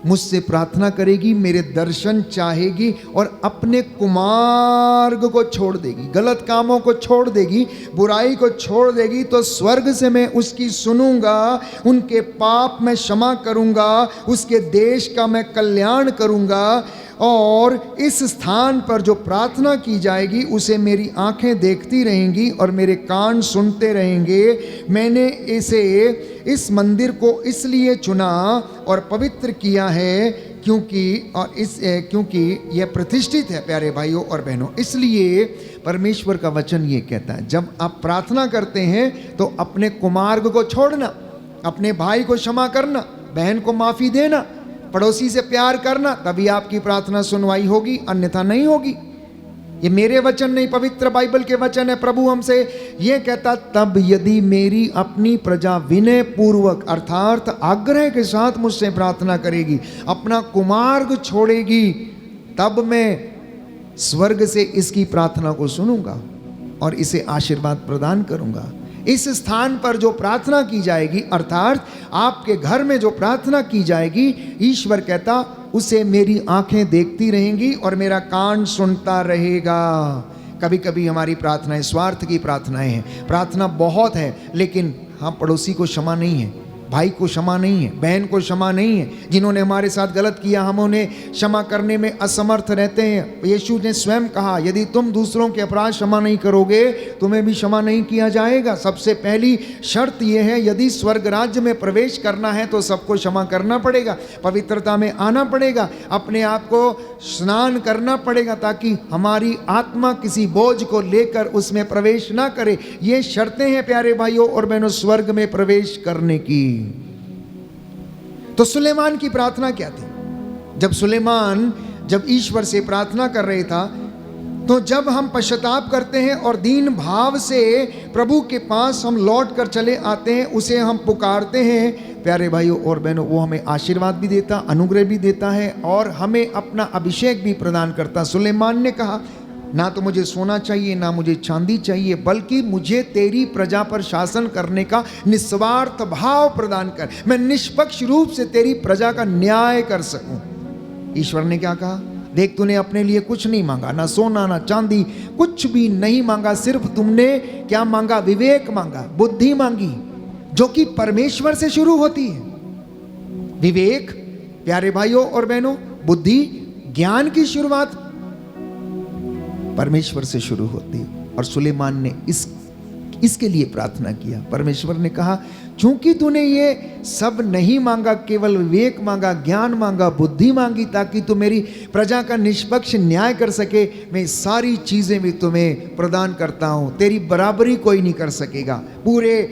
मुझसे प्रार्थना करेगी, मेरे दर्शन चाहेगी और अपने कुमार्ग को छोड़ देगी, गलत कामों को छोड़ देगी, बुराई को छोड़ देगी, तो स्वर्ग से मैं उसकी सुनूंगा, उनके पाप मैं क्षमा करूंगा, उसके देश का मैं कल्याण करूंगा और इस स्थान पर जो प्रार्थना की जाएगी उसे मेरी आंखें देखती रहेंगी और मेरे कान सुनते रहेंगे। मैंने इस मंदिर को इसलिए चुना और पवित्र किया है क्योंकि यह प्रतिष्ठित है। प्यारे भाइयों और बहनों, इसलिए परमेश्वर का वचन ये कहता है, जब आप प्रार्थना करते हैं तो अपने कुमार्ग को छोड़ना, अपने भाई को क्षमा करना, बहन को माफ़ी देना, पड़ोसी से प्यार करना, तभी आपकी प्रार्थना सुनवाई होगी, अन्यथा नहीं होगी। ये मेरे वचन नहीं, पवित्र बाइबल के वचन है। प्रभु हमसे ये कहता, तब यदि मेरी अपनी प्रजा विनय पूर्वक अर्थात आग्रह के साथ मुझसे प्रार्थना करेगी, अपना कुमार्ग छोड़ेगी, तब मैं स्वर्ग से इसकी प्रार्थना को सुनूंगा और इसे आशीर्वाद प्रदान करूंगा। इस स्थान पर जो प्रार्थना की जाएगी, अर्थात आपके घर में जो प्रार्थना की जाएगी, ईश्वर कहता उसे मेरी आंखें देखती रहेंगी और मेरा कान सुनता रहेगा। कभी कभी हमारी प्रार्थनाएं स्वार्थ की प्रार्थनाएं हैं। प्रार्थना बहुत है, लेकिन हाँ, पड़ोसी को क्षमा नहीं है, भाई को क्षमा नहीं है, बहन को क्षमा नहीं है, जिन्होंने हमारे साथ गलत किया हम उन्हें क्षमा करने में असमर्थ रहते हैं। यीशु ने स्वयं कहा, यदि तुम दूसरों के अपराध क्षमा नहीं करोगे, तुम्हें भी क्षमा नहीं किया जाएगा। सबसे पहली शर्त यह है, यदि स्वर्ग राज्य में प्रवेश करना है तो सबको क्षमा करना पड़ेगा, पवित्रता में आना पड़ेगा, अपने आप को स्नान करना पड़ेगा, ताकि हमारी आत्मा किसी बोझ को लेकर उसमें प्रवेश ना करे। ये शर्तें हैं प्यारे भाइयों और बहनों स्वर्ग में प्रवेश करने की। तो सुलेमान की प्रार्थना क्या थी? जब सुलेमान जब ईश्वर से प्रार्थना कर रहे था, तो जब हम पश्चाताप करते हैं और दीन भाव से प्रभु के पास हम लौट कर चले आते हैं, उसे हम पुकारते हैं प्यारे भाइयों और बहनों, वो हमें आशीर्वाद भी देता, अनुग्रह भी देता है और हमें अपना अभिषेक भी प्रदान करता। सुलेमान ने कहा, ना तो मुझे सोना चाहिए, ना मुझे चांदी चाहिए, बल्कि मुझे तेरी प्रजा पर शासन करने का निस्वार्थ भाव प्रदान कर, मैं निष्पक्ष रूप से तेरी प्रजा का न्याय कर सकूं। ईश्वर ने क्या कहा? देख, तूने अपने लिए कुछ नहीं मांगा, ना सोना ना चांदी, कुछ भी नहीं मांगा, सिर्फ तुमने क्या मांगा? विवेक मांगा, बुद्धि मांगी, जो कि परमेश्वर से शुरू होती है। विवेक प्यारे भाइयों और बहनों, बुद्धि, ज्ञान की शुरुआत परमेश्वर से शुरू होती है। और सुलेमान ने इसके लिए प्रार्थना किया। परमेश्वर ने कहा, चूंकि तूने ये सब नहीं मांगा, केवल विवेक मांगा, ज्ञान मांगा, बुद्धि मांगी, ताकि तू मेरी प्रजा का निष्पक्ष न्याय कर सके, मैं सारी चीजें भी तुम्हें प्रदान करता हूं। तेरी बराबरी कोई नहीं कर सकेगा। पूरे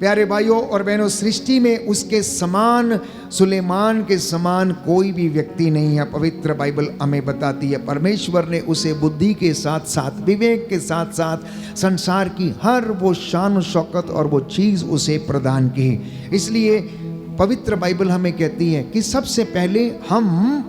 प्यारे भाइयों और बहनों, सृष्टि में उसके समान, सुलेमान के समान कोई भी व्यक्ति नहीं है। पवित्र बाइबल हमें बताती है, परमेश्वर ने उसे बुद्धि के साथ साथ, विवेक के साथ साथ संसार की हर वो शान शौकत और वो चीज़ उसे प्रदान की। इसलिए पवित्र बाइबल हमें कहती है कि सबसे पहले हम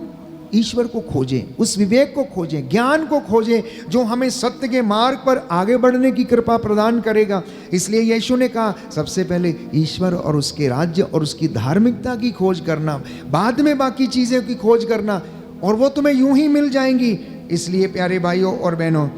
ईश्वर को खोजें, उस विवेक को खोजें, ज्ञान को खोजें, जो हमें सत्य के मार्ग पर आगे बढ़ने की कृपा प्रदान करेगा। इसलिए यीशु ने कहा, सबसे पहले ईश्वर और उसके राज्य और उसकी धार्मिकता की खोज करना, बाद में बाकी चीज़ों की खोज करना, और वो तुम्हें यूं ही मिल जाएंगी। इसलिए प्यारे भाइयों और बहनों,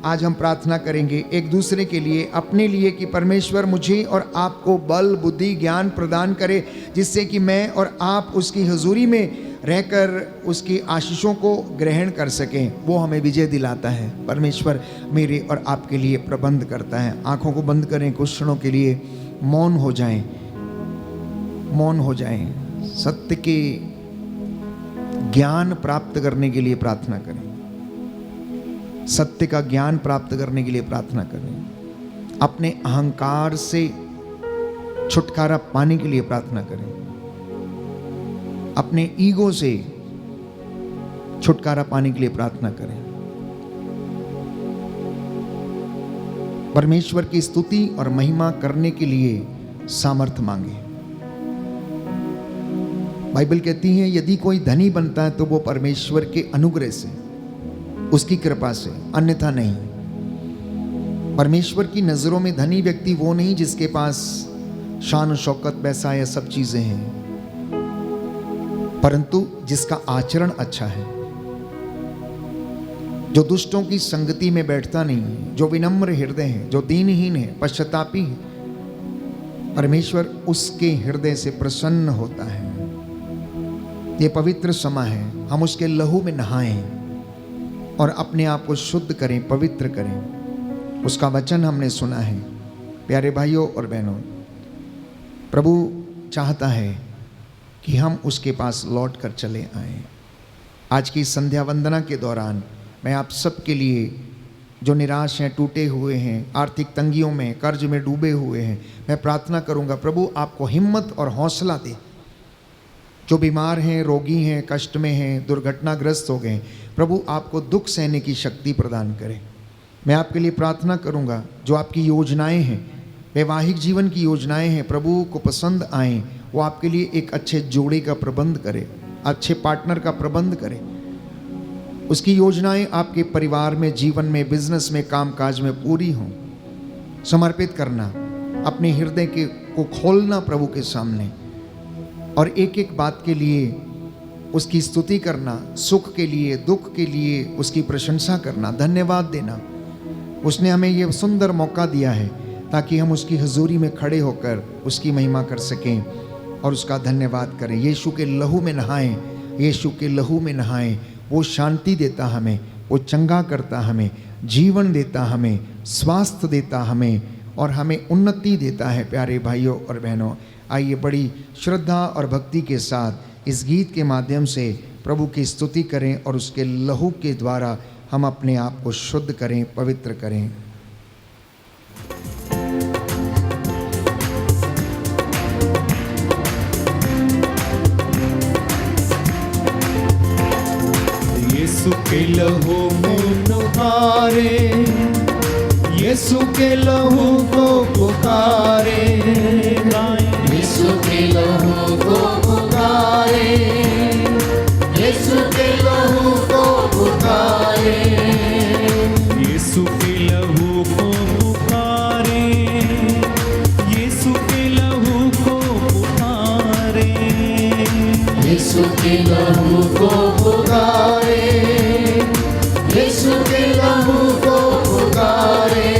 आज हम प्रार्थना करेंगे एक दूसरे के लिए, अपने लिए, कि परमेश्वर मुझे और आपको बल, बुद्धि, ज्ञान प्रदान करे, जिससे कि मैं और आप उसकी हुजूरी में रहकर उसकी आशीषों को ग्रहण कर सकें। वो हमें विजय दिलाता है। परमेश्वर मेरे और आपके लिए प्रबंध करता है। आंखों को बंद करें, कुछ क्षणों के लिए मौन हो जाएं, मौन हो जाएं। सत्य के ज्ञान प्राप्त करने के लिए प्रार्थना करें, सत्य का ज्ञान प्राप्त करने के लिए प्रार्थना करें, अपने अहंकार से छुटकारा पाने के लिए प्रार्थना करें, अपने ईगो से छुटकारा पाने के लिए प्रार्थना करें। परमेश्वर की स्तुति और महिमा करने के लिए सामर्थ्य मांगे। बाइबल कहती है, यदि कोई धनी बनता है तो वो परमेश्वर के अनुग्रह से, उसकी कृपा से, अन्यथा नहीं। परमेश्वर की नजरों में धनी व्यक्ति वो नहीं जिसके पास शान शौकत, पैसा या सब चीजें हैं, परंतु जिसका आचरण अच्छा है, जो दुष्टों की संगति में बैठता नहीं है, जो विनम्र हृदय है, जो दीनहीन है, पश्चातापी है। परमेश्वर उसके हृदय से प्रसन्न होता है। ये पवित्र समय है, हम उसके लहू में नहाएं और अपने आप को शुद्ध करें, पवित्र करें। उसका वचन हमने सुना है। प्यारे भाइयों और बहनों, प्रभु चाहता है कि हम उसके पास लौट कर चले आएं। आज की संध्या वंदना के दौरान मैं आप सबके लिए, जो निराश हैं, टूटे हुए हैं, आर्थिक तंगियों में, कर्ज में डूबे हुए हैं, मैं प्रार्थना करूंगा, प्रभु आपको हिम्मत और हौसला दे जो बीमार हैं, रोगी हैं, कष्ट में हैं, दुर्घटनाग्रस्त हो गए, प्रभु आपको दुख सहने की शक्ति प्रदान करें। मैं आपके लिए प्रार्थना करूंगा, जो आपकी योजनाएं हैं, वैवाहिक जीवन की योजनाएं हैं, प्रभु को पसंद आएँ, वो आपके लिए एक अच्छे जोड़े का प्रबंध करे, अच्छे पार्टनर का प्रबंध करे। उसकी योजनाएं आपके परिवार में, जीवन में, बिजनेस में, कामकाज में पूरी हों। समर्पित करना, अपने हृदय को खोलना प्रभु के सामने, और एक एक बात के लिए उसकी स्तुति करना, सुख के लिए, दुख के लिए उसकी प्रशंसा करना, धन्यवाद देना। उसने हमें ये सुंदर मौका दिया है ताकि हम उसकी हजूरी में खड़े होकर उसकी महिमा कर सकें और उसका धन्यवाद करें। यीशु के लहू में नहाएं, यीशु के लहू में नहाएं। वो शांति देता हमें, वो चंगा करता हमें, जीवन देता हमें, स्वास्थ्य देता हमें, और हमें उन्नति देता है। प्यारे भाइयों और बहनों, आइए बड़ी श्रद्धा और भक्ति के साथ इस गीत के माध्यम से प्रभु की स्तुति करें और उसके लहू के द्वारा हम अपने आप को शुद्ध करें, पवित्र करें। यीशु के लहू में पुकारे, यीशु के लहू को पुकारे, यीशु के लहू को पुकारे, यीशु के लहू को पुकारे, यीशु के लहू को पुकारे, यीशु के लहू को पुकारे, यीशु के लहू को पुकारे, यीशु के लहू को पुकारे,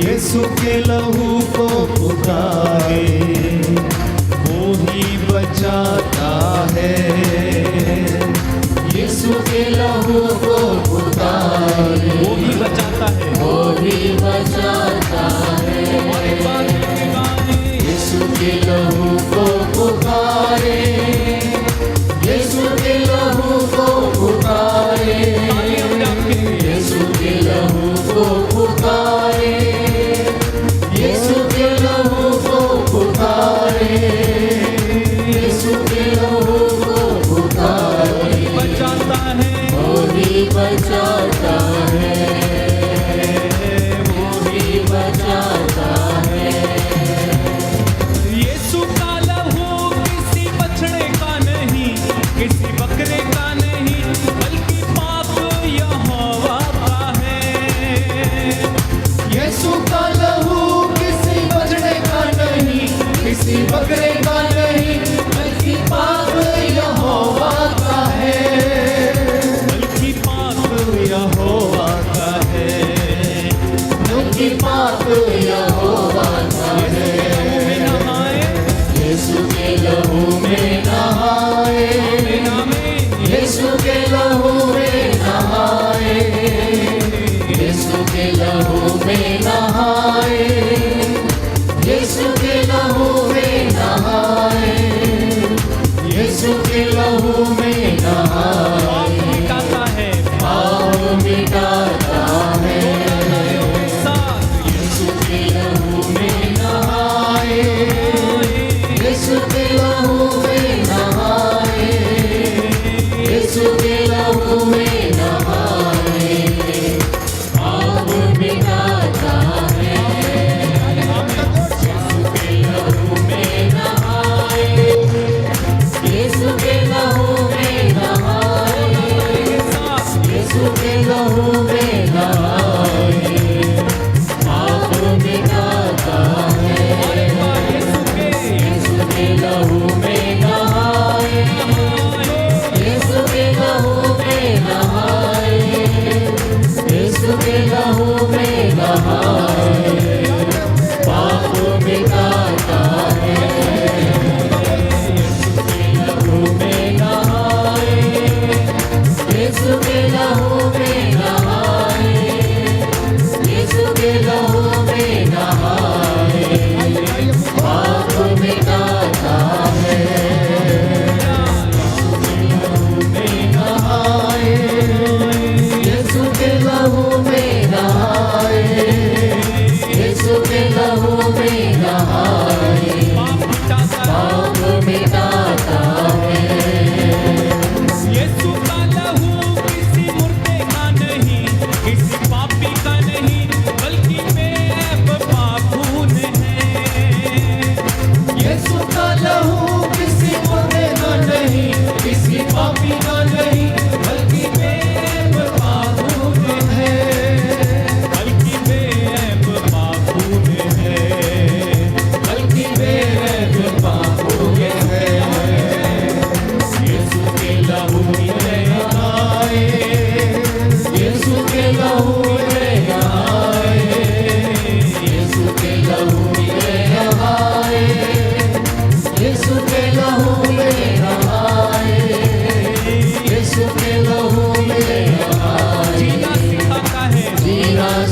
यीशु के लहू को पुकारे, वो ही बचाता है। यीशु के लहू को पुकारे, वो ही बचाता है, वो ही बचाता है। और एक बार फिर गाएं, यीशु के लहू को पुकारे, यीशु के लहू को पुकारे, तालियां बजा के, यीशु के लहू को पुकारे, यीशु के लहू को पुकारे, यीशु के लहू को पुकारे, बचाता है, वो ही बचाता है, वो ही बचाता है। यीशु का लहू किसी बछड़े का नहीं, किसी बकरे का नहीं, बल्कि पाप यहोवा का है। यीशु का लहू किसी बछड़े का नहीं, किसी बकरे का नहीं, बल्कि पाप यहोवा का है, बल्कि पाप यहोवा का है। बल्कि पाप यहोवा का है। यीशु के लहू में नहाए, यीशु के लहू में नहाए, यीशु के लहू में नहाए, यीशु के लहू में नहाए, यीशु के लहू में नहाए, मिटाता है, पाप मिटाता है। यीशु के लहू में नहाए, यीशु के लहू में नहाए, यीशु के लहू में नहाए, पाप मिटाता है।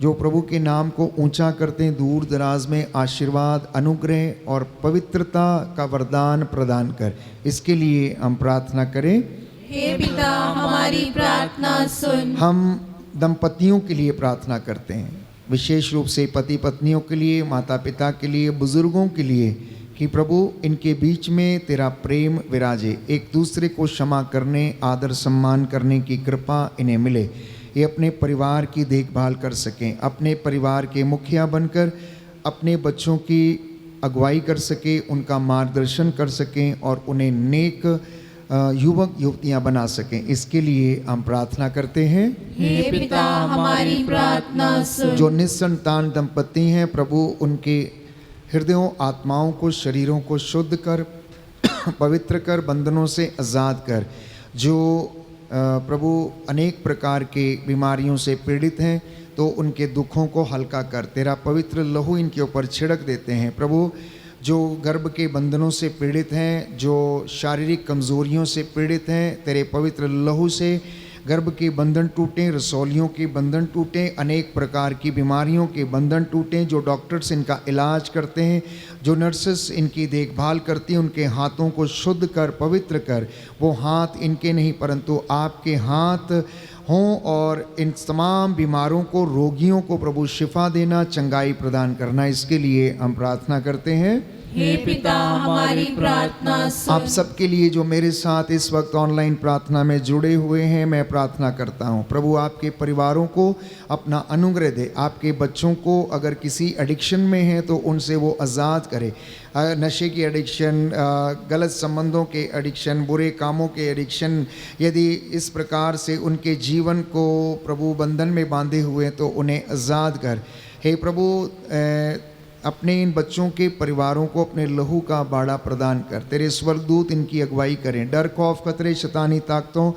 जो प्रभु के नाम को ऊंचा करते हैं, दूर दराज में आशीर्वाद, अनुग्रह और पवित्रता का वरदान प्रदान कर। इसके लिए हम प्रार्थना करें। हे पिता हमारी प्रार्थना सुन। हम दंपतियों के लिए प्रार्थना करते हैं, विशेष रूप से पति पत्नियों के लिए, माता पिता के लिए, बुजुर्गों के लिए, कि प्रभु इनके बीच में तेरा प्रेम विराजे, एक दूसरे को क्षमा करने, आदर सम्मान करने की कृपा इन्हें मिले। ये अपने परिवार की देखभाल कर सकें, अपने परिवार के मुखिया बनकर अपने बच्चों की अगुवाई कर सकें, उनका मार्गदर्शन कर सकें और उन्हें नेक युवक युवतियां बना सकें। इसके लिए हम प्रार्थना करते हैं। हे पिता हमारी प्रार्थना सुन। जो निसंतान दंपति हैं, प्रभु उनके हृदयों, आत्माओं को, शरीरों को शुद्ध कर, पवित्र कर, बंधनों से आज़ाद कर। जो प्रभु अनेक प्रकार के बीमारियों से पीड़ित हैं, तो उनके दुखों को हल्का कर, तेरा पवित्र लहू इनके ऊपर छिड़क देते हैं। प्रभु जो गर्भ के बंधनों से पीड़ित हैं, जो शारीरिक कमज़ोरियों से पीड़ित हैं, तेरे पवित्र लहू से गर्भ के बंधन टूटें, रसौलियों के बंधन टूटें, अनेक प्रकार की बीमारियों के बंधन टूटें। जो डॉक्टर्स इनका इलाज करते हैं, जो नर्सेस इनकी देखभाल करती हैं, उनके हाथों को शुद्ध कर, पवित्र कर। वो हाथ इनके नहीं परंतु आपके हाथ हों और इन तमाम बीमारों को, रोगियों को प्रभु शिफा देना, चंगाई प्रदान करना। इसके लिए हम प्रार्थना करते हैं। हे पिता हमारी प्रार्थना सुन। आप सबके लिए जो मेरे साथ इस वक्त ऑनलाइन प्रार्थना में जुड़े हुए हैं, मैं प्रार्थना करता हूं प्रभु आपके परिवारों को अपना अनुग्रह दे। आपके बच्चों को अगर किसी एडिक्शन में है तो उनसे वो आज़ाद करे। नशे की एडिक्शन, गलत संबंधों के एडिक्शन, बुरे कामों के एडिक्शन, यदि इस प्रकार से उनके जीवन को प्रभु बंधन में बांधे हुए तो उन्हें आज़ाद कर। हे प्रभु अपने इन बच्चों के परिवारों को अपने लहू का बाड़ा प्रदान कर। तेरे स्वर्गदूत इनकी अगुवाई करें। डर, खौफ, खतरे, शैतानी ताकतों,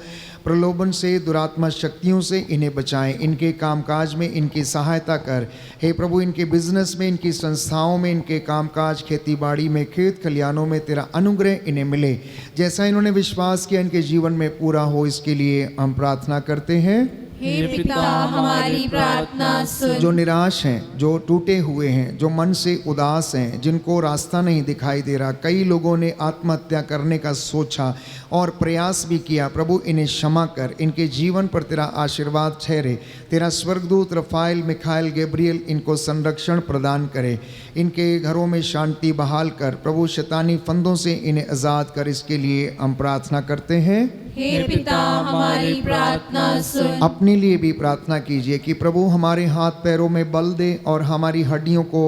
प्रलोभन से, दुरात्मा शक्तियों से इन्हें बचाएं। इनके कामकाज में इनकी सहायता कर। हे प्रभु इनके बिजनेस में, इनकी संस्थाओं में, इनके कामकाज, खेती बाड़ी में, खेत खलियानों में तेरा अनुग्रह इन्हें मिले। जैसा इन्होंने विश्वास किया इनके जीवन में पूरा हो, इसके लिए हम प्रार्थना करते हैं। हे पिता हमारी प्रार्थना सुन। जो निराश हैं, जो टूटे हुए हैं, जो मन से उदास हैं, जिनको रास्ता नहीं दिखाई दे रहा, कई लोगों ने आत्महत्या करने का सोचा और प्रयास भी किया, प्रभु इन्हें क्षमा कर। इनके जीवन पर तेरा आशीर्वाद ठहरे। तेरा स्वर्गदूत रफाइल, मिखाइल, गैब्रियल इनको संरक्षण प्रदान करे। इनके घरों में शांति बहाल कर। प्रभु शैतानी फंदों से इन्हें आज़ाद कर। इसके लिए हम प्रार्थना करते हैं। हे पिता हमारी प्रार्थना सुन। अपने लिए भी प्रार्थना कीजिए कि प्रभु हमारे हाथ पैरों में बल दे और हमारी हड्डियों को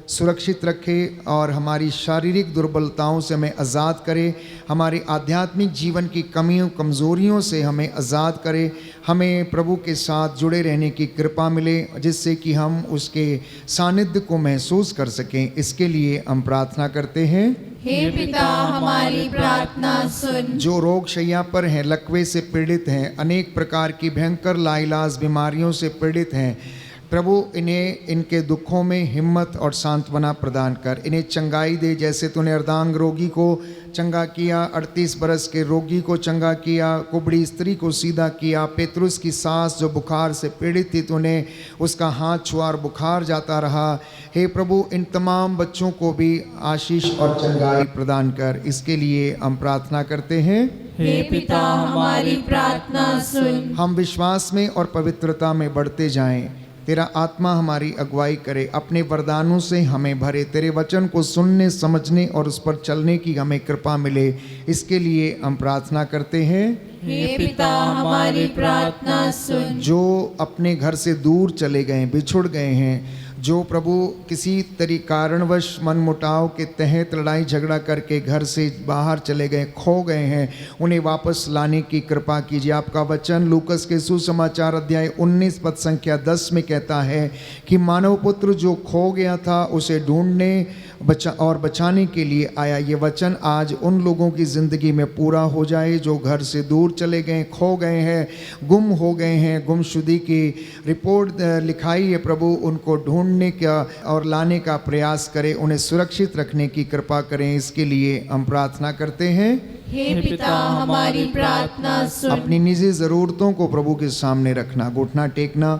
सुरक्षित रखे और हमारी शारीरिक दुर्बलताओं से हमें आज़ाद करे। हमारे आध्यात्मिक जीवन की कमियों, कमज़ोरियों से हमें आज़ाद करे। हमें प्रभु के साथ जुड़े रहने की कृपा मिले, जिससे कि हम उसके सानिध्य को महसूस कर सकें। इसके लिए हम प्रार्थना करते हैं। हे पिता हमारी प्रार्थना सुन। जो रोग शैया पर हैं, लकवे से पीड़ित हैं, अनेक प्रकार की भयंकर लाइलाज बीमारियों से पीड़ित हैं, प्रभु इन्हें इनके दुखों में हिम्मत और सांत्वना प्रदान कर। इन्हें चंगाई दे। जैसे तूने अर्धांग रोगी को चंगा किया, 38 बरस के रोगी को चंगा किया, कुबड़ी स्त्री को सीधा किया, पेतरुस की सास जो बुखार से पीड़ित थी, तूने उसका हाथ छुआ और बुखार जाता रहा। हे प्रभु इन तमाम बच्चों को भी आशीष और चंगाई प्रदान कर। इसके लिए हम प्रार्थना करते हैं। हे पिता हमारी प्रार्थना सुन। हम विश्वास में और पवित्रता में बढ़ते जाएं। तेरा आत्मा हमारी अगुवाई करे। अपने वरदानों से हमें भरे। तेरे वचन को सुनने, समझने और उस पर चलने की हमें कृपा मिले। इसके लिए हम प्रार्थना करते हैं। हे पिता हमारी प्रार्थना सुन। जो अपने घर से दूर चले गए, बिछुड़ गए हैं, जो प्रभु किसी कारणवश मन मुटाव के तहत लड़ाई झगड़ा करके घर से बाहर चले गए, खो गए हैं, उन्हें वापस लाने की कृपा कीजिए। आपका वचन लूकस के सुसमाचार अध्याय 19 पद संख्या 10 में कहता है कि मानव पुत्र जो खो गया था उसे ढूंढने और बचाने के लिए आया। ये वचन आज उन लोगों की ज़िंदगी में पूरा हो जाए जो घर से दूर चले गए, खो गए हैं, गुम हो गए हैं। गुमशुदगी की रिपोर्ट लिखाई है प्रभु, उनको ढूंढने का और लाने का प्रयास करें, उन्हें सुरक्षित रखने की कृपा करें। इसके लिए हम प्रार्थना करते हैं। हे पिता हमारी प्रार्थना सुन। अपनी निजी ज़रूरतों को प्रभु के सामने रखना, घुटना टेकना,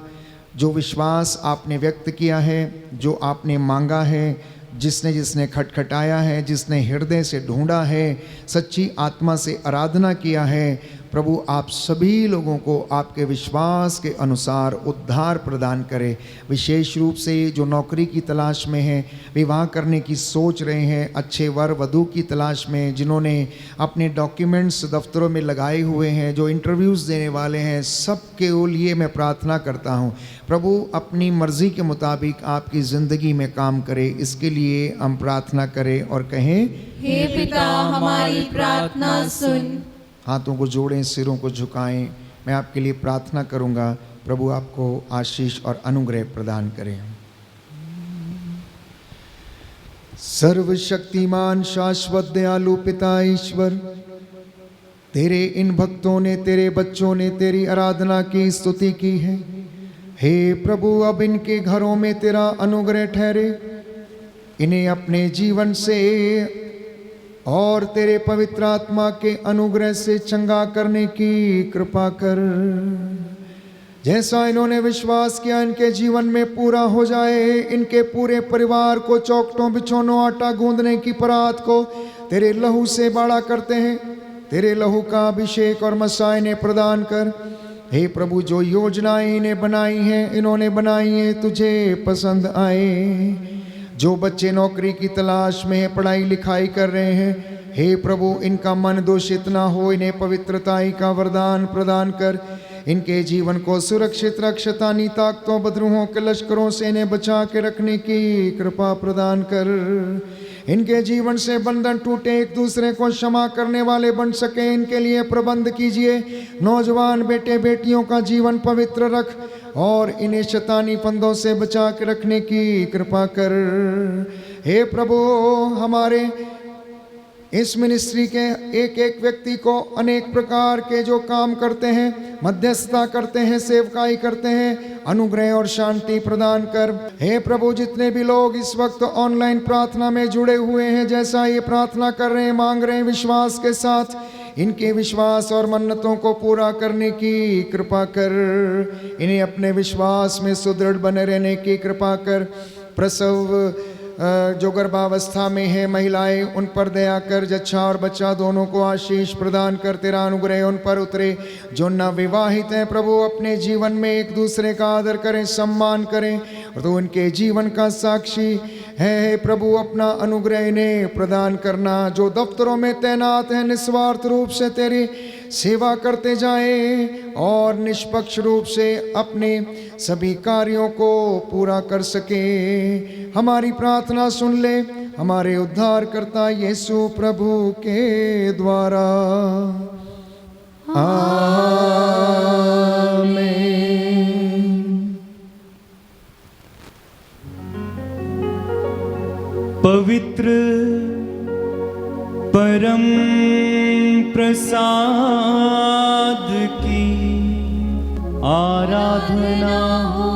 जो विश्वास आपने व्यक्त किया है, जो आपने मांगा है, जिसने जिसने खटखटाया है, जिसने हृदय से ढूंढा है, सच्ची आत्मा से आराधना किया है, प्रभु आप सभी लोगों को आपके विश्वास के अनुसार उद्धार प्रदान करें। विशेष रूप से जो नौकरी की तलाश में हैं, विवाह करने की सोच रहे हैं, अच्छे वर वधू की तलाश में, जिन्होंने अपने डॉक्यूमेंट्स दफ्तरों में लगाए हुए हैं, जो इंटरव्यूज़ देने वाले हैं, सब के लिए मैं प्रार्थना करता हूँ प्रभु अपनी मर्ज़ी के मुताबिक आपकी ज़िंदगी में काम करें। इसके लिए हम प्रार्थना करें और कहें, हे पिता हमारी प्रार्थना सुन। हाथों को जोड़ें, सिरों को झुकाएं। मैं आपके लिए प्रार्थना करूंगा, प्रभु आपको आशीष और अनुग्रह प्रदान करें। सर्वशक्तिमान शाश्वत दयालु पिता ईश्वर, तेरे इन भक्तों ने, तेरे बच्चों ने तेरी आराधना की, स्तुति की है। हे प्रभु अब इनके घरों में तेरा अनुग्रह ठहरे, इन्हें अपने जीवन से और तेरे पवित्र आत्मा के अनुग्रह से चंगा करने की कृपा कर। जैसा इन्होंने विश्वास किया इनके जीवन में पूरा हो जाए। इनके पूरे परिवार को चौखटों बिछौनों आटा गूंदने की परात को तेरे लहू से बाड़ा करते हैं। तेरे लहू का अभिषेक और मसा इन्हें प्रदान कर। हे प्रभु जो योजनाएं इन्हें बनाई हैं, इन्होंने बनाई हैं, तुझे पसंद आए। जो बच्चे नौकरी की तलाश में हैं, पढ़ाई लिखाई कर रहे हैं, हे प्रभु इनका मन दूषित ना हो, इन्हें पवित्रताई का वरदान प्रदान कर। इनके जीवन को सुरक्षित रख, शैतानी ताकतों बदरूहों के लश्करों से इन्हें बचा के रखने की कृपा प्रदान कर। इनके जीवन से बंधन टूटे, एक दूसरे को क्षमा करने वाले बन सके, इनके लिए प्रबंध कीजिए। नौजवान बेटे बेटियों का जीवन पवित्र रख और इन्हें शैतानी फंदों से बचा के रखने की कृपा कर। हे प्रभु हमारे इस मिनिस्ट्री के एक एक व्यक्ति को अनेक प्रकार के जो काम करते हैं, मध्यस्थता करते हैं, सेवकाई करते हैं, अनुग्रह और शांति प्रदान कर। हे प्रभु जितने भी लोग इस वक्त ऑनलाइन प्रार्थना में जुड़े हुए हैं, जैसा ये प्रार्थना कर रहे हैं, मांग रहे हैं विश्वास के साथ, इनके विश्वास और मन्नतों को पूरा करने की कृपा कर। इन्हें अपने विश्वास में सुदृढ़ बने रहने की कृपा कर। प्रसव जो गर्भावस्था में है महिलाएं, उन पर दया कर। जच्चा और बच्चा दोनों को आशीष प्रदान कर, तेरा अनुग्रह उन पर उतरे। जो नवविवाहित हैं प्रभु अपने जीवन में एक दूसरे का आदर करें, सम्मान करें, और तो उनके जीवन का साक्षी है प्रभु अपना अनुग्रह इन्हें प्रदान करना। जो दफ्तरों में तैनात हैं निस्वार्थ रूप से तेरी सेवा करते जाएं और निष्पक्ष रूप से अपने सभी कार्यों को पूरा कर सके। हमारी प्रार्थना सुन ले हमारे उद्धारकर्ता यीशु प्रभु के द्वारा। आमीन। पवित्र परम प्रसाद की आराधना हो,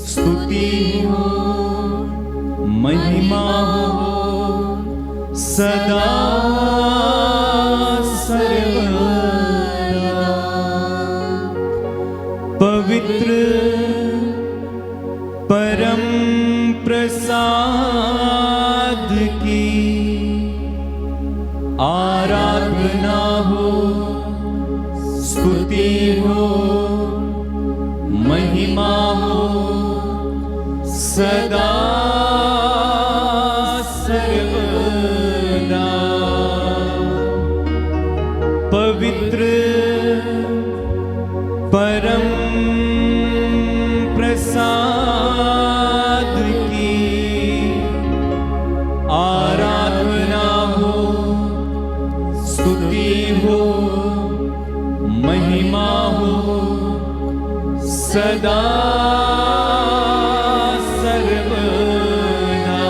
स्तुति हो, महिमा हो सदा सर्वदा। पवित्र परम प्रसाद की आराधना हो, स्तुति हो, महिमा हो सदा सर्वदा। पवित्र परम प्रसाद की आराधना हो, स्तुति हो, महिमा हो सदा सर्वदा।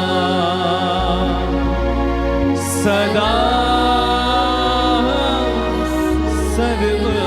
सदा सर्वदा।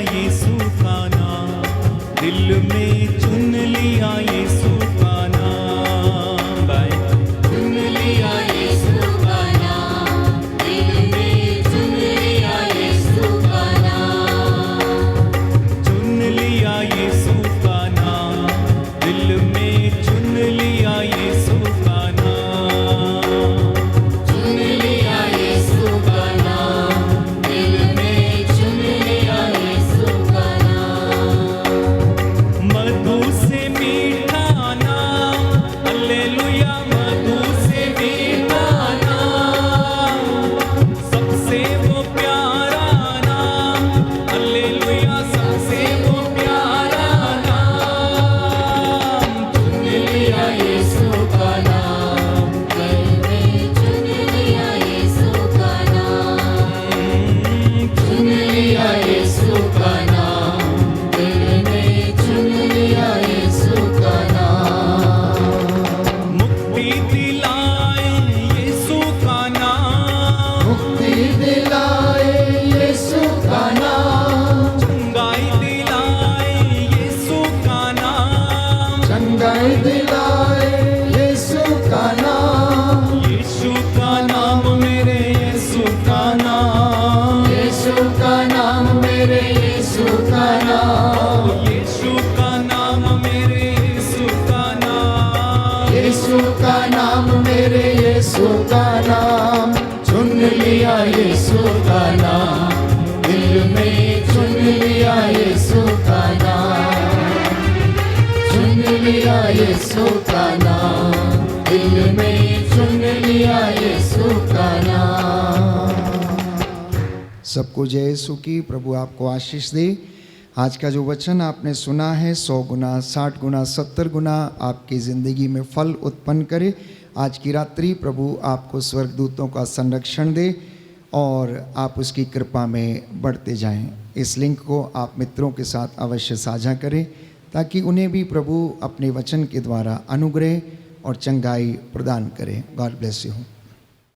यीशु का नाम, दिल में चुन लिया यीशु का नाम। गाएं। चुन लिया यीशु का नाम, दिल में चुन लिया यीशु का नाम। चुन लिया यीशु का नाम, दिल में चुन लिया यीशु का नाम। चुन लिया यीशु का नाम, दिल में चुन लिया यीशु का नाम। मधु से मीठा नाम, हालेलुया, मधु से मीठा नाम, सबसे वो प्यारा नाम, हालेलुया, सबसे वो प्यारा नाम। चुन लिया यीशु का नाम, दिल में चुन लिया यीशु का नाम। चुन लिया यीशु का नाम, दिल में चुन लिया यीशु का नाम। मुक्ति दिलाए यीशु का नाम, मुक्ति दिलाए यीशु का नाम, चंगाई दिलाए यीशु का नाम। चंगाई दिलाए यीशु का नाम, यीशु का नाम मेरे यीशु का नाम, यीशु का नाम मेरे यीशु का नाम, यीशु का नाम मेरे यीशु का नाम। यीशु का नाम मेरे यीशु का नाम। चुन लिया यीशु का नाम, दिल में चुन लिया यीशु का नाम। चुन लिया यीशु का नाम, दिल में चुन लिया यीशु का नाम। सबको जय यीशु की। प्रभु आपको आशीष दे। आज का जो वचन आपने सुना है 100 गुना 60 गुना 70 गुना आपकी ज़िंदगी में फल उत्पन्न करे। आज की रात्रि प्रभु आपको स्वर्गदूतों का संरक्षण दे और आप उसकी कृपा में बढ़ते जाएं। इस लिंक को आप मित्रों के साथ अवश्य साझा करें ताकि उन्हें भी प्रभु अपने वचन के द्वारा अनुग्रह और चंगाई प्रदान करें। God bless you.